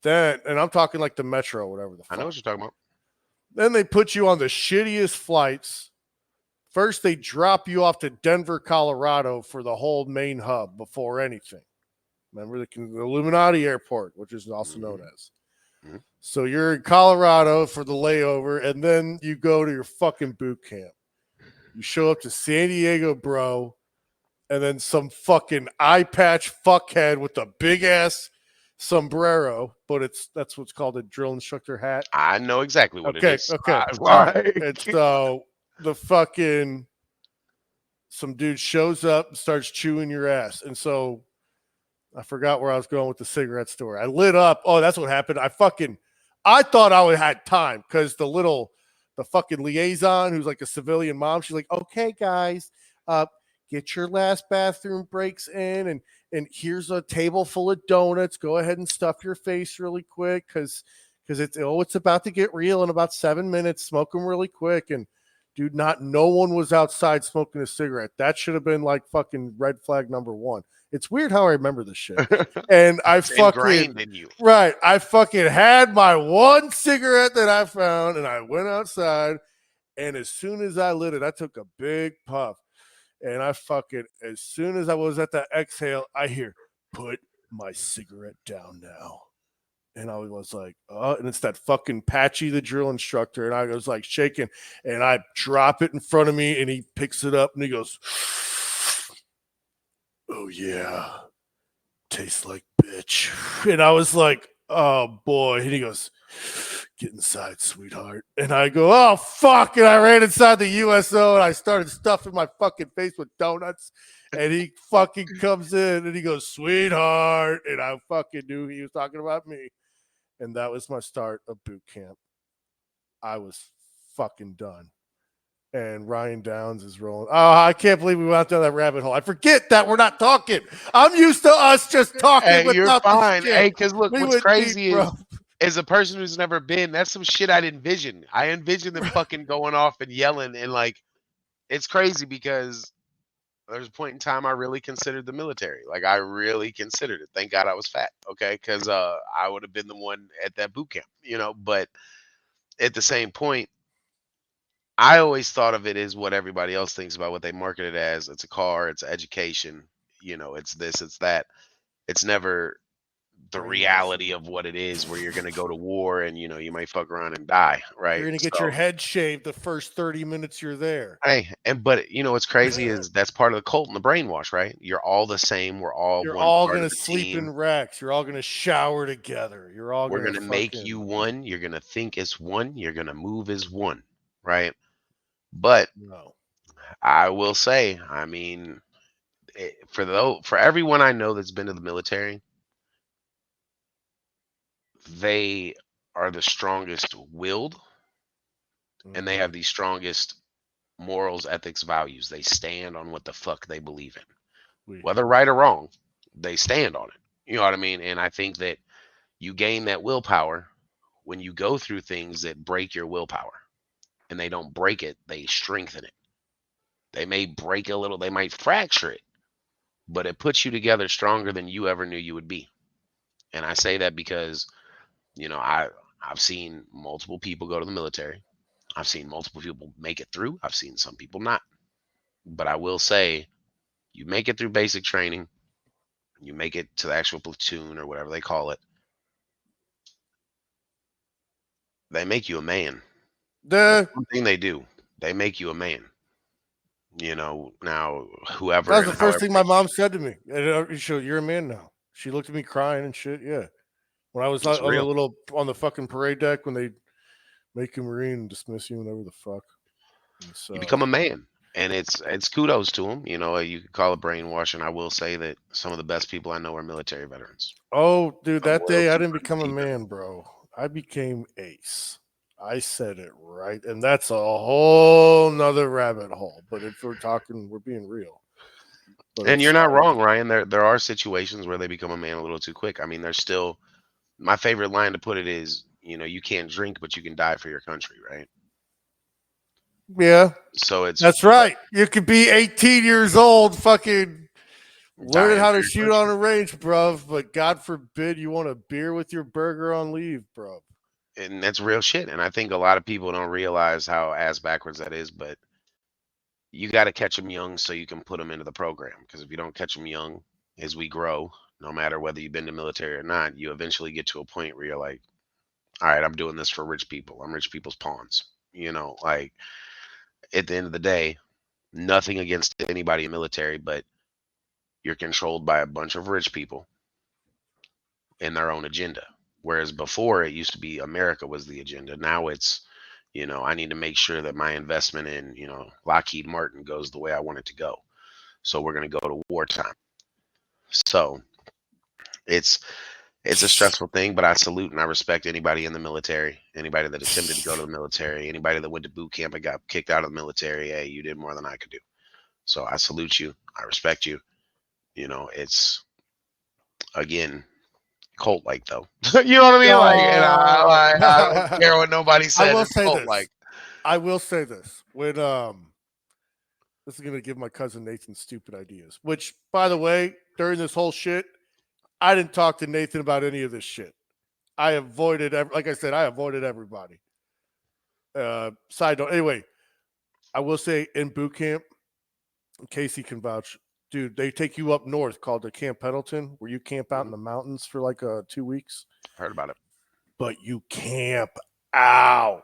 Then, and I'm talking like the metro, whatever the fuck. I know what you're talking about. Then they put you on the shittiest flights. First, they drop you off to Denver, Colorado for the whole main hub before anything. Remember the Illuminati Airport, which is also known as. Mhm. So you're in Colorado for the layover, and then you go to your fucking boot camp. You show up to San Diego, bro, and then some fucking eye patch fuckhead with a big ass sombrero, but that's what's called a drill instructor hat. I know exactly what it Okay, is. okay. I was All right. like, And so the fucking some dude shows up and starts chewing your ass. And so I forgot where I was going with the cigarette story. I lit up. Oh, that's what happened. I thought I would had time because the fucking liaison who's like a civilian mom, she's like, okay, guys, get your last bathroom breaks in, and here's a table full of donuts. Go ahead and stuff your face really quick because it's about to get real in about 7 minutes. Smoke them really quick. And dude, no one was outside smoking a cigarette. That should have been like fucking red flag number one. It's weird how I remember this shit. And I it's fucking ingrained in you. right. I fucking had my one cigarette that I found, and I went outside. And as soon as I lit it, I took a big puff. And I fucking, as soon as I was at that exhale, I hear, put my cigarette down now. And I was like, oh, and it's that fucking Patchy, the drill instructor. And I was like shaking, and I drop it in front of me, and he picks it up and he goes, oh, yeah, tastes like bitch. And I was like, oh, boy. And he goes, get inside, sweetheart. And I go, oh, fuck. And I ran inside the USO, and I started stuffing my fucking face with donuts. And he fucking comes in, and he goes, sweetheart. And I fucking knew he was talking about me. And that was my start of boot camp. I was fucking done. And Ryan Downs is rolling. Oh, I can't believe we went down that rabbit hole. I forget that we're not talking. I'm used to us just talking Hey, you're without fine. the shit. Hey, because look, We what's went crazy deep, bro. is a person who's never been, that's some shit I'd envision. I envision them fucking going off and yelling, and like, it's crazy because there's a point in time I really considered the military. Like, I really considered it. Thank God I was fat, okay? Because I would have been the one at that boot camp, you know? But at the same point, I always thought of it as what everybody else thinks about what they market it as. It's a car, it's education, you know, it's this, it's that. It's never the reality of what it is, where you're going to go to war and, you know, you might fuck around and die, right? You're going to get your head shaved the first 30 minutes you're there. Hey, but you know what's crazy is that's part of the cult and the brainwash, right? You're all the same. We're all You're one all part going of to the sleep team. in racks. You're all going to shower together. You're all We're going gonna to make fucking... you one. You're gonna think as one. You're gonna move as one, right? But No. I will say, I mean, for everyone I know that's been to the military, they are the strongest willed, and they have the strongest morals, ethics, values. They stand on what the fuck they believe in, whether right or wrong. They stand on it. You know what I mean? And I think that you gain that willpower when you go through things that break your willpower, and they don't break it, they strengthen it. They may break a little, they might fracture it, but it puts you together stronger than you ever knew you would be. And I say that because, I've seen multiple people go to the military. I've seen multiple people make it through. I've seen some people not. But I will say, you make it through basic training, you make it to the actual platoon or whatever they call it, they make you a man. That's one thing they do. They make you a man. Now whoever That was and the first however thing my mom said to me. You're a man now. She looked at me crying and shit. Yeah. When I was it's real. on the fucking parade deck when they make you Marine and dismiss you, whatever the fuck. And so You become a man. And it's kudos to them. You could call it brainwashing. I will say that some of the best people I know are military veterans. oh, dude, that Loyal day I to didn't become a people. man, bro. I became ace. I said it right, and that's a whole nother rabbit hole. But if we're being real. But And you're not wrong, Ryan. There are situations where they become a man a little too quick. I mean, there's still, my favorite line to put it is, you can't drink, but you can die for your country, right? yeah, So that's right. You could be 18 years old, fucking learning dying how for to your shoot country. on a range, bruv. But God forbid you want a beer with your burger on leave, bro. And that's real shit. And I think a lot of people don't realize how ass backwards that is, but you got to catch them young so you can put them into the program. Because if you don't catch them young, as we grow, no matter whether you've been to military or not, you eventually get to a point where you're like, all right, I'm doing this for rich people. I'm rich people's pawns. Like at the end of the day, nothing against anybody in military, but you're controlled by a bunch of rich people and their own agenda. Whereas before it used to be America was the agenda. Now it's, I need to make sure that my investment in, Lockheed Martin goes the way I want it to go. So we're going to go to wartime. So it's a stressful thing, but I salute and I respect anybody in the military, anybody that attempted to go to the military, anybody that went to boot camp and got kicked out of the military. Hey, you did more than I could do. So I salute you. I respect you. It's, again, cult like though. You know what I mean? I don't care what nobody says. I will It's say cult this. like. I will say this. When this is gonna give my cousin Nathan stupid ideas. Which, by the way, during this whole shit, I didn't talk to Nathan about any of this shit. I avoided, like I said, I avoided everybody. Side note. Anyway, I will say in boot camp, Casey can vouch. Dude, they take you up north called the Camp Pendleton, where you camp out in the mountains for like 2 weeks. Heard about it. But you camp out.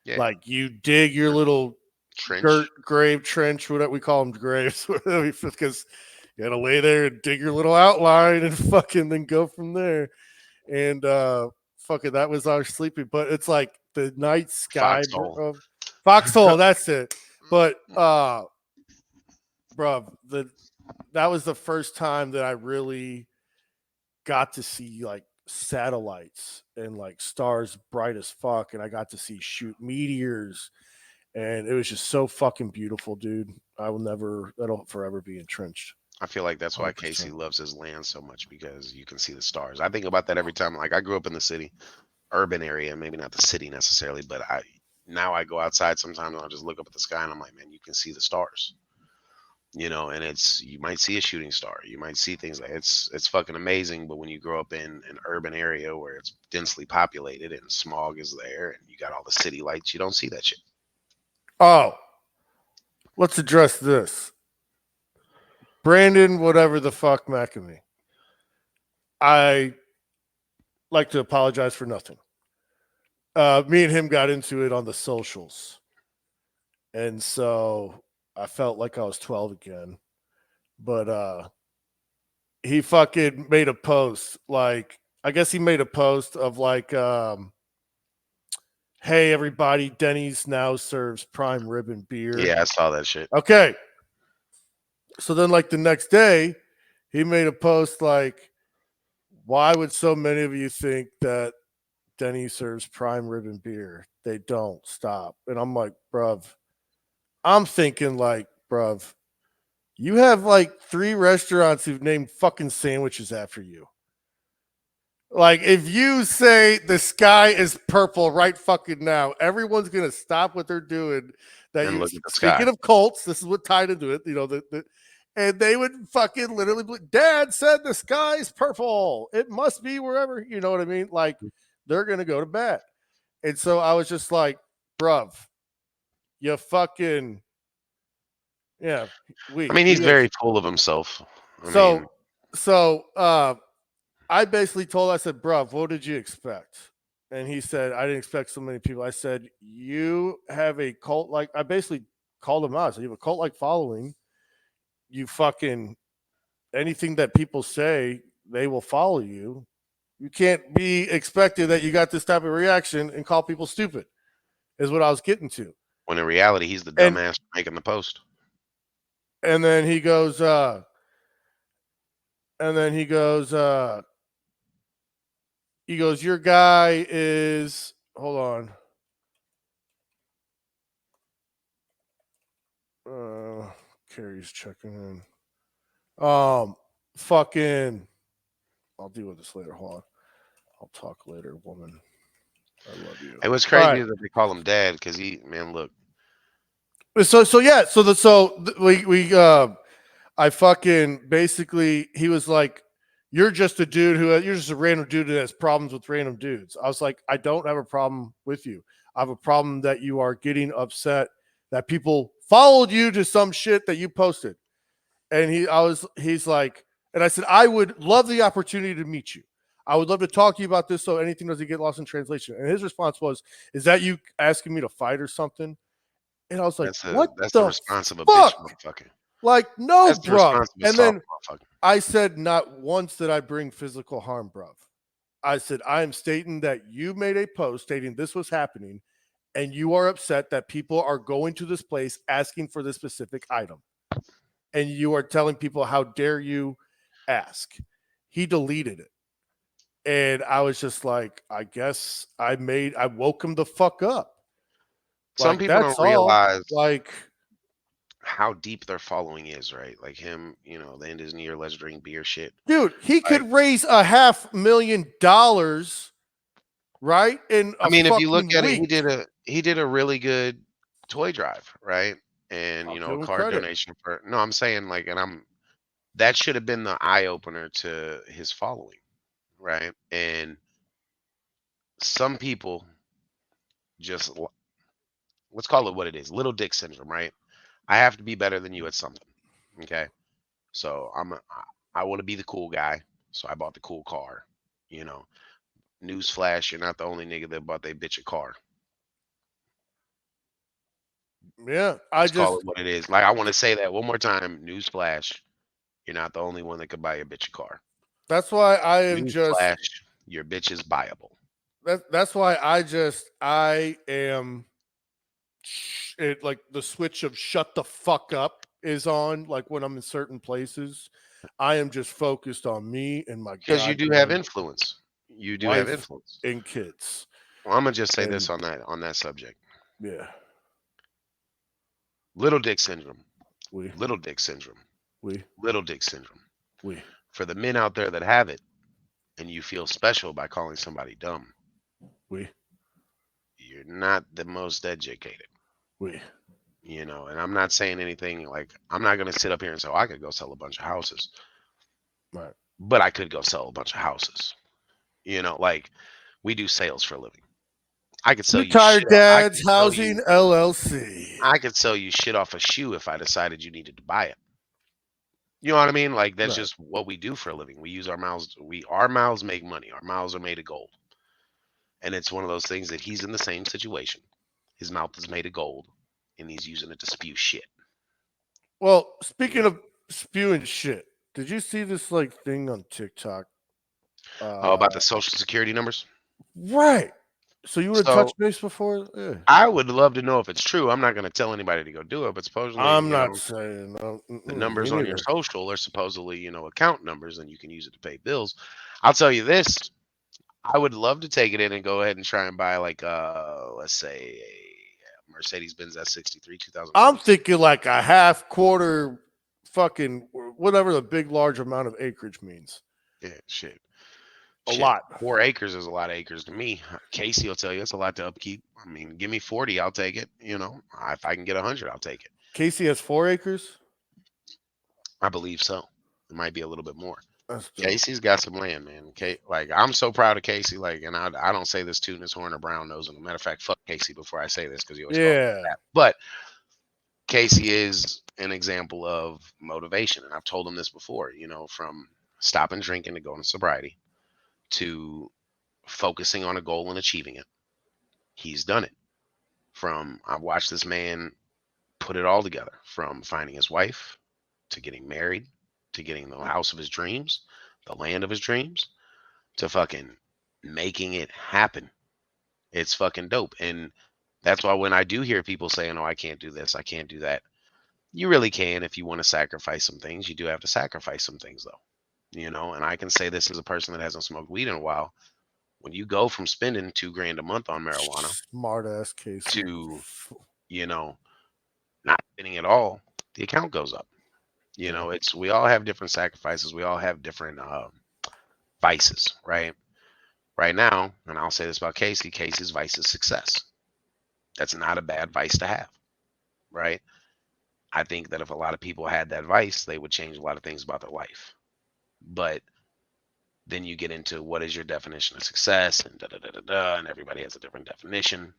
Yeah. Like you dig your little Trench. grave trench, whatever we call them, graves, because you gotta lay there and dig your little outline and fucking then go from there. And fucking that was our sleeping. But it's like the night sky, Foxhole, that's it. But bruv, that was the first time that I really got to see like satellites and like stars bright as fuck, and I got to see shoot meteors, and it was just so fucking beautiful, dude. That'll forever be entrenched. I feel like that's why 100%. Casey loves his land so much, because you can see the stars. I think about that every time. Like I grew up in the city, urban area, maybe not the city necessarily, but now I go outside sometimes and I'll just look up at the sky and I'm like, man, you can see the stars. And you might see a shooting star, you might see things like it's fucking amazing. But when you grow up in an urban area where it's densely populated and smog is there and you got all the city lights, you don't see that shit. Oh, let's address this. Brandon, whatever the fuck, McAmee. I like to apologize for nothing. Me and him got into it on the socials. And so I felt like I was 12 again. But he fucking made a post. Like, I guess he made a post of like, hey, everybody, Denny's now serves prime rib and beer. Yeah, I saw that shit. Okay. So then, like, the next day, he made a post like, why would so many of you think that Denny's serves prime rib and beer? They don't. Stop. And I'm like, bruv, I'm thinking like, bruv, you have like 3 restaurants who've named fucking sandwiches after you. Like, if you say the sky is purple right fucking now, everyone's going to stop what they're doing. And look at the sky. Speaking of cults, this is what tied into it. And they would fucking literally Dad said the sky's purple. It must be wherever, you know what I mean? Like they're gonna go to bed. And so I was just like, bruv, you fucking yeah, I mean, he's he is. very full of himself. I So mean, I basically told, I said, bruv, what did you expect? And he said, I didn't expect so many people. I said, you have a cult like, I basically called him out. I said, you have a cult like following. You fucking, anything that people say, they will follow you. You can't be expected that you got this type of reaction and call people stupid, is what I was getting to. when in reality, he's the And dumbass making the post. and then he goes, your guy is, hold on. Carrie's checking in. Fucking, I'll deal with this later. Hold on. I'll talk later, woman. I love you. It was All crazy right. that they call him dad because man, look, I fucking basically, he was like, you're just a random dude that has problems with random dudes. I was like, I don't have a problem with you. I have a problem that you are getting upset that people followed you to some shit that you posted. And he's like, and I said, I would love the opportunity to meet you. I would love to talk to you about this so anything doesn't get lost in translation. And his response was, is that you asking me to fight or something? And I was like, what that's the the response of a bitch fuck? motherfucker. Like, no, That's the bruv. response of a And soft then motherfucker. I said, not once did I bring physical harm, bruv. I said, I am stating that you made a post stating this was happening, and you are upset that people are going to this place asking for this specific item. And you are telling people, how dare you ask? He deleted it. And I was just like, I guess I woke him the fuck up. Some Like, people that's don't all. realize Like, how deep their following is, right? Like him, the end his near let's drink beer shit. dude, he Like, could raise $500,000, right? In I a mean, if you look fucking at it, week. he did a really good toy drive, right? And I'll a give him card credit. donation for no, I'm saying like, that should have been the eye opener to his following, right? And some people just let's call it what it is, little dick syndrome, right? I have to be better than you at something. Okay. So I want to be the cool guy. So I bought the cool car. Newsflash, you're not the only nigga that bought they bitch a car. Yeah. Let's call it what it is. Like, I want to say that one more time. Newsflash, you're not the only one that could buy your bitch a car. That's why I am Newsflash, your bitch is buyable. that's why I am it, like the switch of shut the fuck up is on, like when I'm in certain places. I am just focused on me and my Because you do have influence. You do have influence. and kids. Well, I'm gonna just say this on that subject. Yeah. Little dick syndrome. We. Little dick syndrome. We. Little dick syndrome. We. For the men out there that have it, and you feel special by calling somebody dumb. We. You're not the most educated. We. And I'm not saying anything like, I'm not gonna sit up here and say, oh, I could go sell a bunch of houses. Right. But I could go sell a bunch of houses. Like, we do sales for a living. I could sell Retired Dads Housing LLC. I could sell you shit off a shoe if I decided you needed to buy it. You know what I mean? Like, that's just what we do for a living. We use our mouths. Our mouths make money. Our mouths are made of gold. And it's one of those things that he's in the same situation. His mouth is made of gold, and he's using it to spew shit. Well, speaking of spewing shit, did you see this thing on TikTok? About the social security numbers? Right. So you would have touched base before? Yeah. I would love to know if it's true. I'm not going to tell anybody to go do it, but supposedly I'm not saying the numbers on your social are supposedly, account numbers, and you can use it to pay bills. I'll tell you this. I would love to take it in and go ahead and try and buy let's say a Mercedes-Benz S63 2000. I'm thinking like a half quarter fucking whatever the big large amount of acreage means. Yeah, shit. A lot. 4 acres is a lot of acres to me. Casey will tell you it's a lot to upkeep. I mean, give me 40, I'll take it. If I can get 100, I'll take it. Casey has 4 acres? I believe so. It might be a little bit more. That's dope. Casey's got some land, man. Okay, like I'm so proud of Casey. Like, and I don't say this tooting his horn or brown nosing. Matter of fact, fuck Casey before I say this because he always calls me Yeah. that. But Casey is an example of motivation, and I've told him this before. You know, from stopping drinking to going to sobriety to focusing on a goal and achieving it. He's done it. From I've watched this man put it all together, from finding his wife to getting married to getting the house of his dreams, the land of his dreams, to fucking making it happen. It's fucking dope. And that's why when I do hear people saying, "Oh, I can't do this, I can't do that," you really can if you want to sacrifice some things. You do have to sacrifice some things though. You know, and I can say this as a person that hasn't smoked weed in a while. When you go from spending $2,000 a month on marijuana Smart ass Casey. to, you know, not spending it all, the account goes up. You know, it's we all have different sacrifices. We all have different vices, right? Right now, and I'll say this about Casey, Casey's vice is success. That's not a bad vice to have, right? I think that if a lot of people had that vice, they would change a lot of things about their life. But then you get into what is your definition of success and da da da da da, and everybody has a different definition.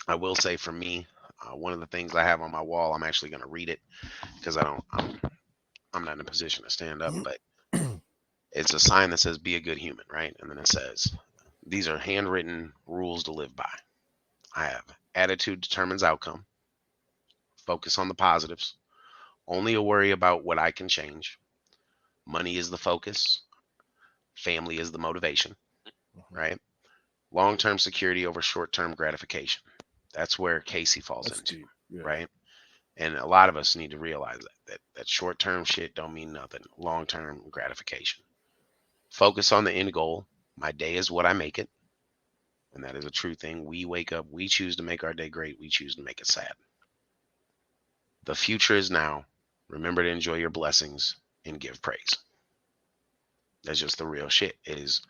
I will say for me, one of the things I have on my wall, I'm actually going to read it because I'm not in a position to stand up, but it's a sign that says be a good human, right? And then it says these are handwritten rules to live by. I have attitude determines outcome. Focus on the positives. Only a worry about what I can change. Money is the focus. Family is the motivation, right? Long-term security over short-term gratification. That's where Casey falls into, right? And a lot of us need to realize that short-term shit don't mean nothing. Long-term gratification. Focus on the end goal. My day is what I make it. And that is a true thing. We wake up, we choose to make our day great. We choose to make it sad. The future is now. Remember to enjoy your blessings and give praise. That's just the real shit. It is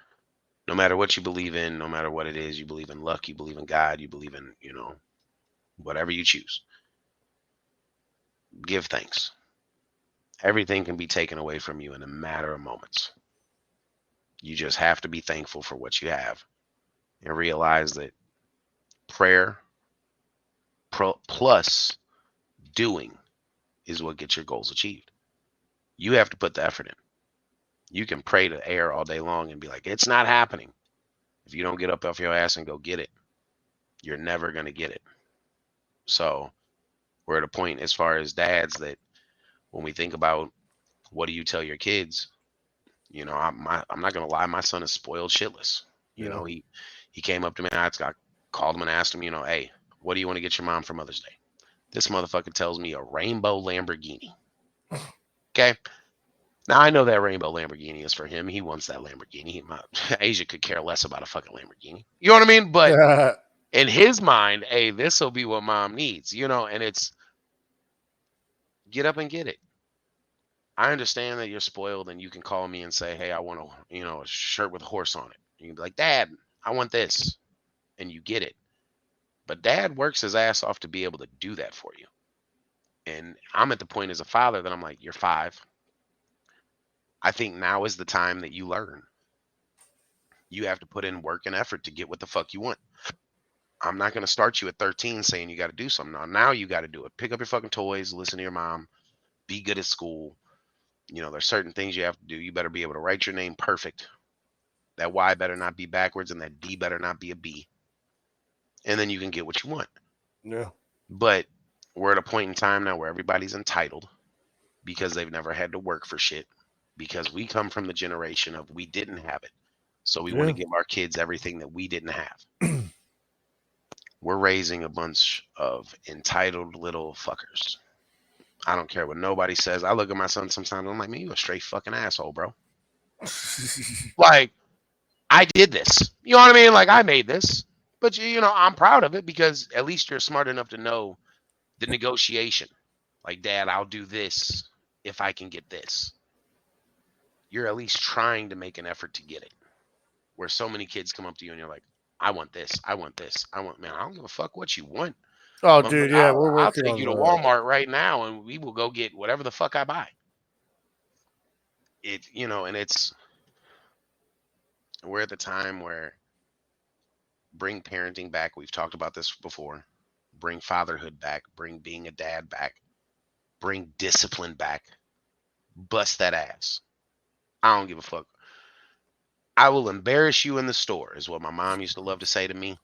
no matter what you believe in, no matter what it is, you believe in luck, you believe in God, you believe in, you know, whatever you choose. Give thanks. Everything can be taken away from you in a matter of moments. You just have to be thankful for what you have and realize that prayer plus doing is what gets your goals achieved. You have to put the effort in. You can pray to air all day long and be like, it's not happening. If you don't get up off your ass and go get it, you're never going to get it. So we're at a point as far as dads that when we think about what do you tell your kids, you know, I'm not going to lie. My son is spoiled shitless. You know, he came up to me. I called him and asked him, you know, hey, what do you want to get your mom for Mother's Day? This motherfucker tells me a rainbow Lamborghini. Okay. Now, I know that rainbow Lamborghini is for him. He wants that Lamborghini. Asia could care less about a fucking Lamborghini. You know what I mean? But in his mind, hey, this will be what mom needs, you know, and it's get up and get it. I understand that you're spoiled and you can call me and say, hey, I want a shirt with a horse on it. You can be like, Dad, I want this. And you get it. But dad works his ass off to be able to do that for you. And I'm at the point as a father that I'm like, you're 5. I think now is the time that you learn. You have to put in work and effort to get what the fuck you want. I'm not going to start you at 13 saying you got to do something. Now you got to do it. Pick up your fucking toys, listen to your mom, be good at school. You know, there's certain things you have to do. You better be able to write your name perfect. That Y better not be backwards and that D better not be a B. And then you can get what you want. Yeah. But we're at a point in time now where everybody's entitled because they've never had to work for shit. Because we come from the generation of we didn't have it. So we want to give our kids everything that we didn't have. We're raising a bunch of entitled little fuckers. I don't care what nobody says. I look at my son sometimes. I'm like, man, you a straight fucking asshole, bro. Like, I did this. You know what I mean? Like, I made this. But, you know, I'm proud of it because at least you're smart enough to know the negotiation. Like, Dad, I'll do this if I can get this. You're at least trying to make an effort to get it. Where so many kids come up to you and you're like, I want this. I want this. Man, I don't give a fuck what you want. Oh, dude, yeah, we're working I'll take on you to that. Walmart right now and we will go get whatever the fuck I buy. and we're at the time where bring parenting back. We've talked about this before. Bring fatherhood back. Bring being a dad back. Bring discipline back. Bust that ass. I don't give a fuck. I will embarrass you in the store, is what my mom used to love to say to me.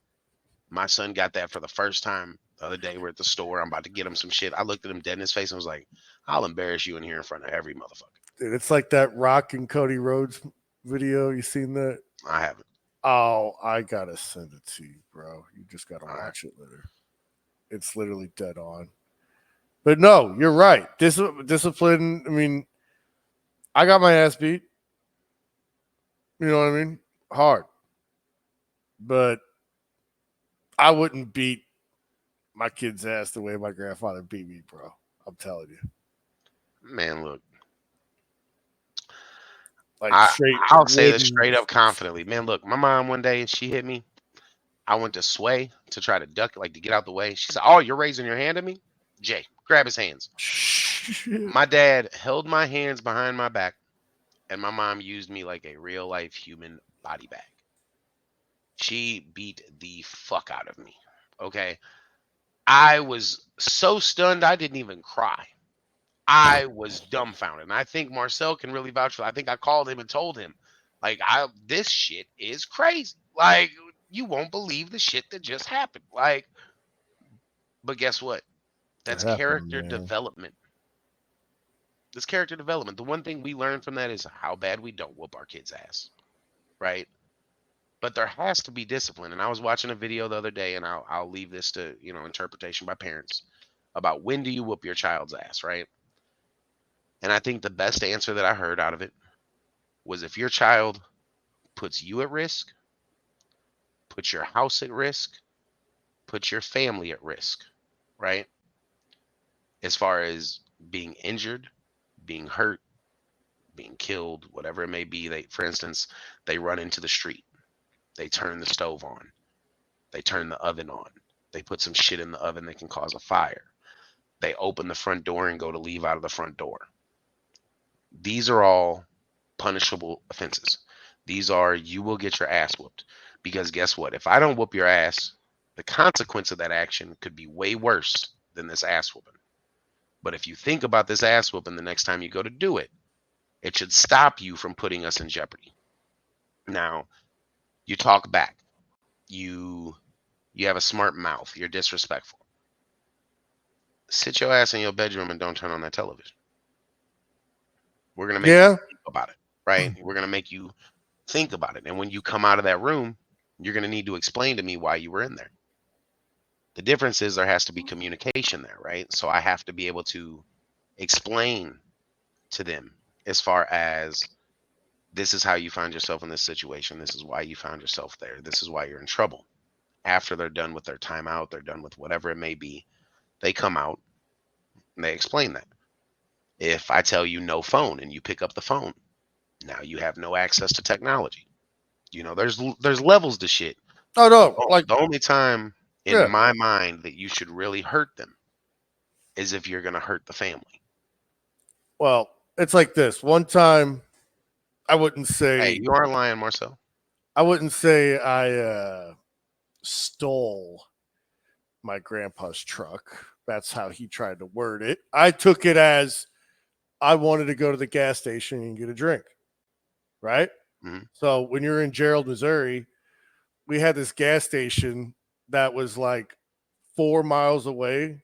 My son got that for the first time the other day. We're at the store. I'm about to get him some shit. I looked at him dead in his face and was like, I'll embarrass you in here in front of every motherfucker. Dude, it's like that Rock and Cody Rhodes video. You seen that? I haven't. Oh, I gotta send it to you, bro. You just gotta All right. watch it later. It's literally dead on. But no, you're right. Discipline. I mean, I got my ass beat. You know what I mean? Hard. But I wouldn't beat my kid's ass the way my grandfather beat me, bro. I'm telling you. Man, look. Like I'll say this straight up confidently. Man, look, my mom one day, she hit me. I went to sway to try to duck, like to get out the way. She said, "Oh, you're raising your hand at me?" Jay, grab his hands. My dad held my hands behind my back, and my mom used me like a real life human body bag. She beat the fuck out of me. Okay. I was so stunned I didn't even cry. I was dumbfounded. And I think Marcel can really vouch for that. I think I called him and told him, like, this shit is crazy. Like, you won't believe the shit that just happened. Like, but guess what? That's character development. That's character development. The one thing we learn from that is how bad we don't whoop our kids' ass. Right? But there has to be discipline. And I was watching a video the other day, and I'll leave this to, interpretation by parents about when do you whoop your child's ass, right? And I think the best answer that I heard out of it was if your child puts you at risk, puts your house at risk, puts your family at risk, right? As far as being injured, being hurt, being killed, whatever it may be. For instance, they run into the street. They turn the stove on. They turn the oven on. They put some shit in the oven that can cause a fire. They open the front door and go to leave out of the front door. These are all punishable offenses. These are, you will get your ass whooped. Because guess what? If I don't whoop your ass, the consequence of that action could be way worse than this ass whooping. But if you think about this ass whooping the next time you go to do it, it should stop you from putting us in jeopardy. Now, you talk back. You have a smart mouth. You're disrespectful. Sit your ass in your bedroom and don't turn on that television. We're going to make you think about it, right? We're going to make you think about it. And when you come out of that room, you're going to need to explain to me why you were in there. The difference is there has to be communication there, right? So I have to be able to explain to them as far as, this is how you find yourself in this situation. This is why you found yourself there. This is why you're in trouble. After they're done with their timeout, they're done with whatever it may be, they come out and they explain that. If I tell you no phone and you pick up the phone, now you have no access to technology. There's levels to shit. Oh no, like the only time in my mind that you should really hurt them is if you're going to hurt the family. Well, it's like this. One time, I wouldn't say. Hey, you aren't lying, Marcel. I wouldn't say I stole my grandpa's truck. That's how he tried to word it. I took it as I wanted to go to the gas station and get a drink. Right? Mm-hmm. So when you're in Gerald, Missouri, we had this gas station that was like 4 miles away.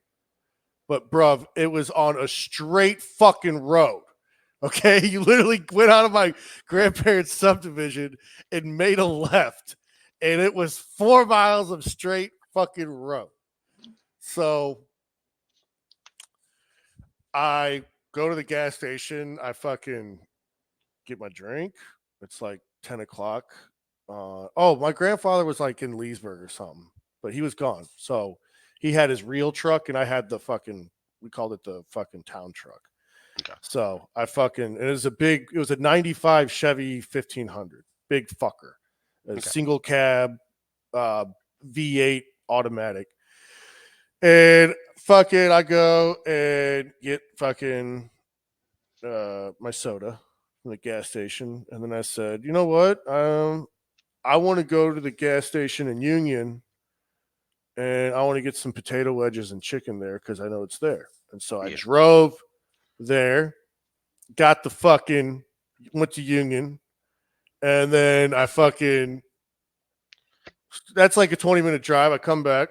But bruv, it was on a straight fucking road. Okay, you literally went out of my grandparents' subdivision and made a left, and it was 4 miles of straight fucking road. So I go to the gas station. I fucking get my drink. It's like 10 o'clock. My grandfather was like in Leesburg or something, but he was gone. So he had his real truck, and I had the fucking, we called it the fucking town truck. Okay. So I fucking, it was a 95 Chevy 1500, big fucker, single cab, V8 automatic. And fucking, I go and get fucking my soda, from the gas station, and then I said, you know what? I want to go to the gas station in Union, and I want to get some potato wedges and chicken there because I know it's there. And so I Yeah. drove there, got the fucking, went to Union, and then I fucking, that's like a 20-minute drive. I come back.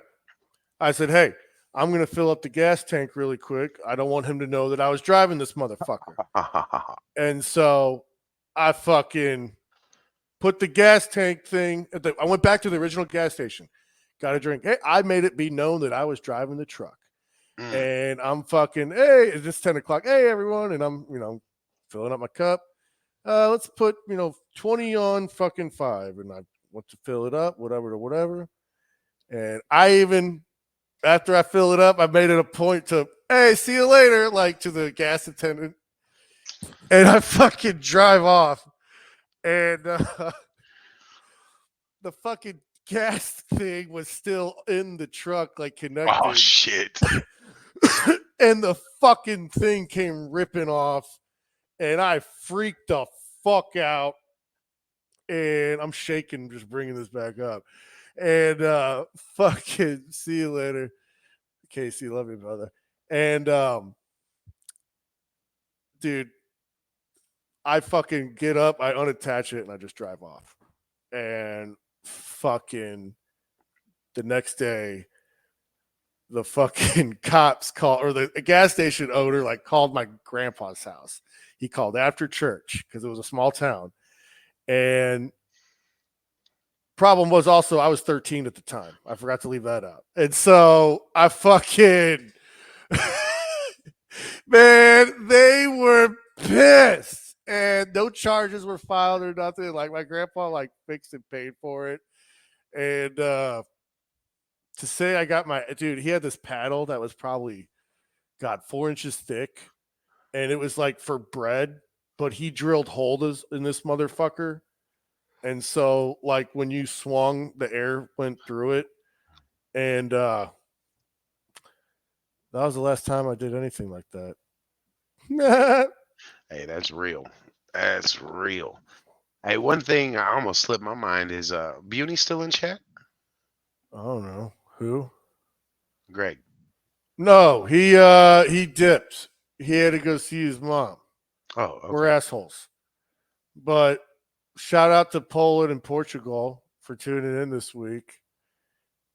I said, hey, I'm going to fill up the gas tank really quick. I don't want him to know that I was driving this motherfucker. And so I fucking put the gas tank thing. I went back to the original gas station, got a drink. Hey, I made it be known that I was driving the truck. And I'm fucking, hey, it's just 10 o'clock. Hey, everyone. And I'm, filling up my cup. Let's put, 20 on fucking 5. And I went to fill it up, whatever. And I even, after I fill it up, I made it a point to, hey, see you later, like to the gas attendant. And I fucking drive off. And the fucking gas thing was still in the truck, like connected. Oh, shit. And the fucking thing came ripping off. And I freaked the fuck out. And I'm shaking just bringing this back up. And fucking see you later. Casey, love you, brother. And dude, I fucking get up, I unattach it, and I just drive off. And fucking the next day, the fucking cops called, or the gas station owner like called my grandpa's house. He called after church because it was a small town. And problem was also I was 13 at the time. I forgot to leave that out. And so I fucking man, they were pissed. And no charges were filed or nothing. Like my grandpa like fixed and paid for it. And to say I got my dude, he had this paddle that was probably 4 inches thick. And it was like for bread, but he drilled holes in this motherfucker. And so, like, when you swung, the air went through it. And that was the last time I did anything like that. Hey, that's real. That's real. Hey, one thing I almost slipped my mind is Beauty still in chat? I don't know. Who? Greg. No, he dipped. He had to go see his mom. Oh, okay. We're assholes. But shout out to Poland and Portugal for tuning in this week.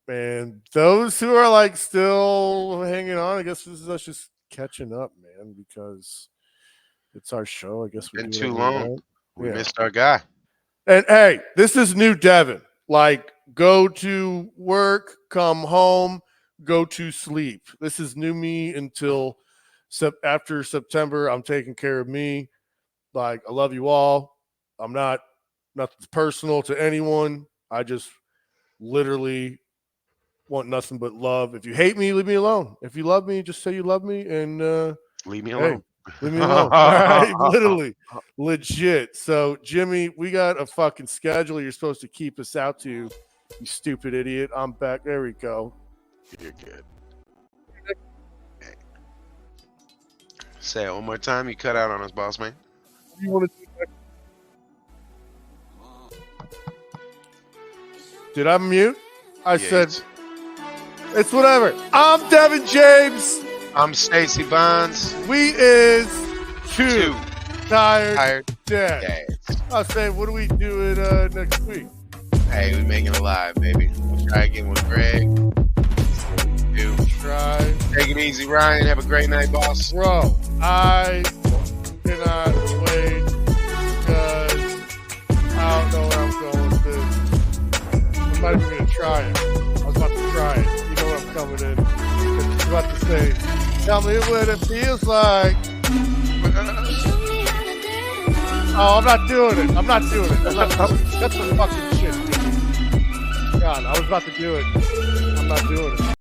And those who are like still hanging on, I guess this is us just catching up, man, because it's our show. I guess we've been too long. We missed our guy. And hey, this is new Devin. Like, go to work, come home, go to sleep. This is new me until after September. I'm taking care of me. Like, I love you all. I'm not nothing's personal to anyone. I just literally want nothing but love. If you hate me, leave me alone. If you love me, just say you love me and leave me alone. Hey, leave me alone. All right, literally, legit. So, Jimmy, we got a fucking schedule you're supposed to keep us out to. You stupid idiot. I'm back. There we go. You're good. Hey. Say it one more time. You cut out on us, boss man. What do you want to do next? Did I mute? I said, it's whatever. I'm Devin James. I'm Stacy Bonds. We is two tired dads. I'll say, what do we do it next week? Hey, we making it live, baby. We'll try again with Greg. Do try. Take it easy, Ryan. Have a great night, boss. Bro, I cannot wait because I don't know where I'm going with this. I'm not even going to try it. I was about to try it. You know what I'm coming in. I was about to say, tell me what it feels like. Oh, I'm not doing it. I'm not doing it. That's some fucking shit. God, I was about to do it. I'm not doing it.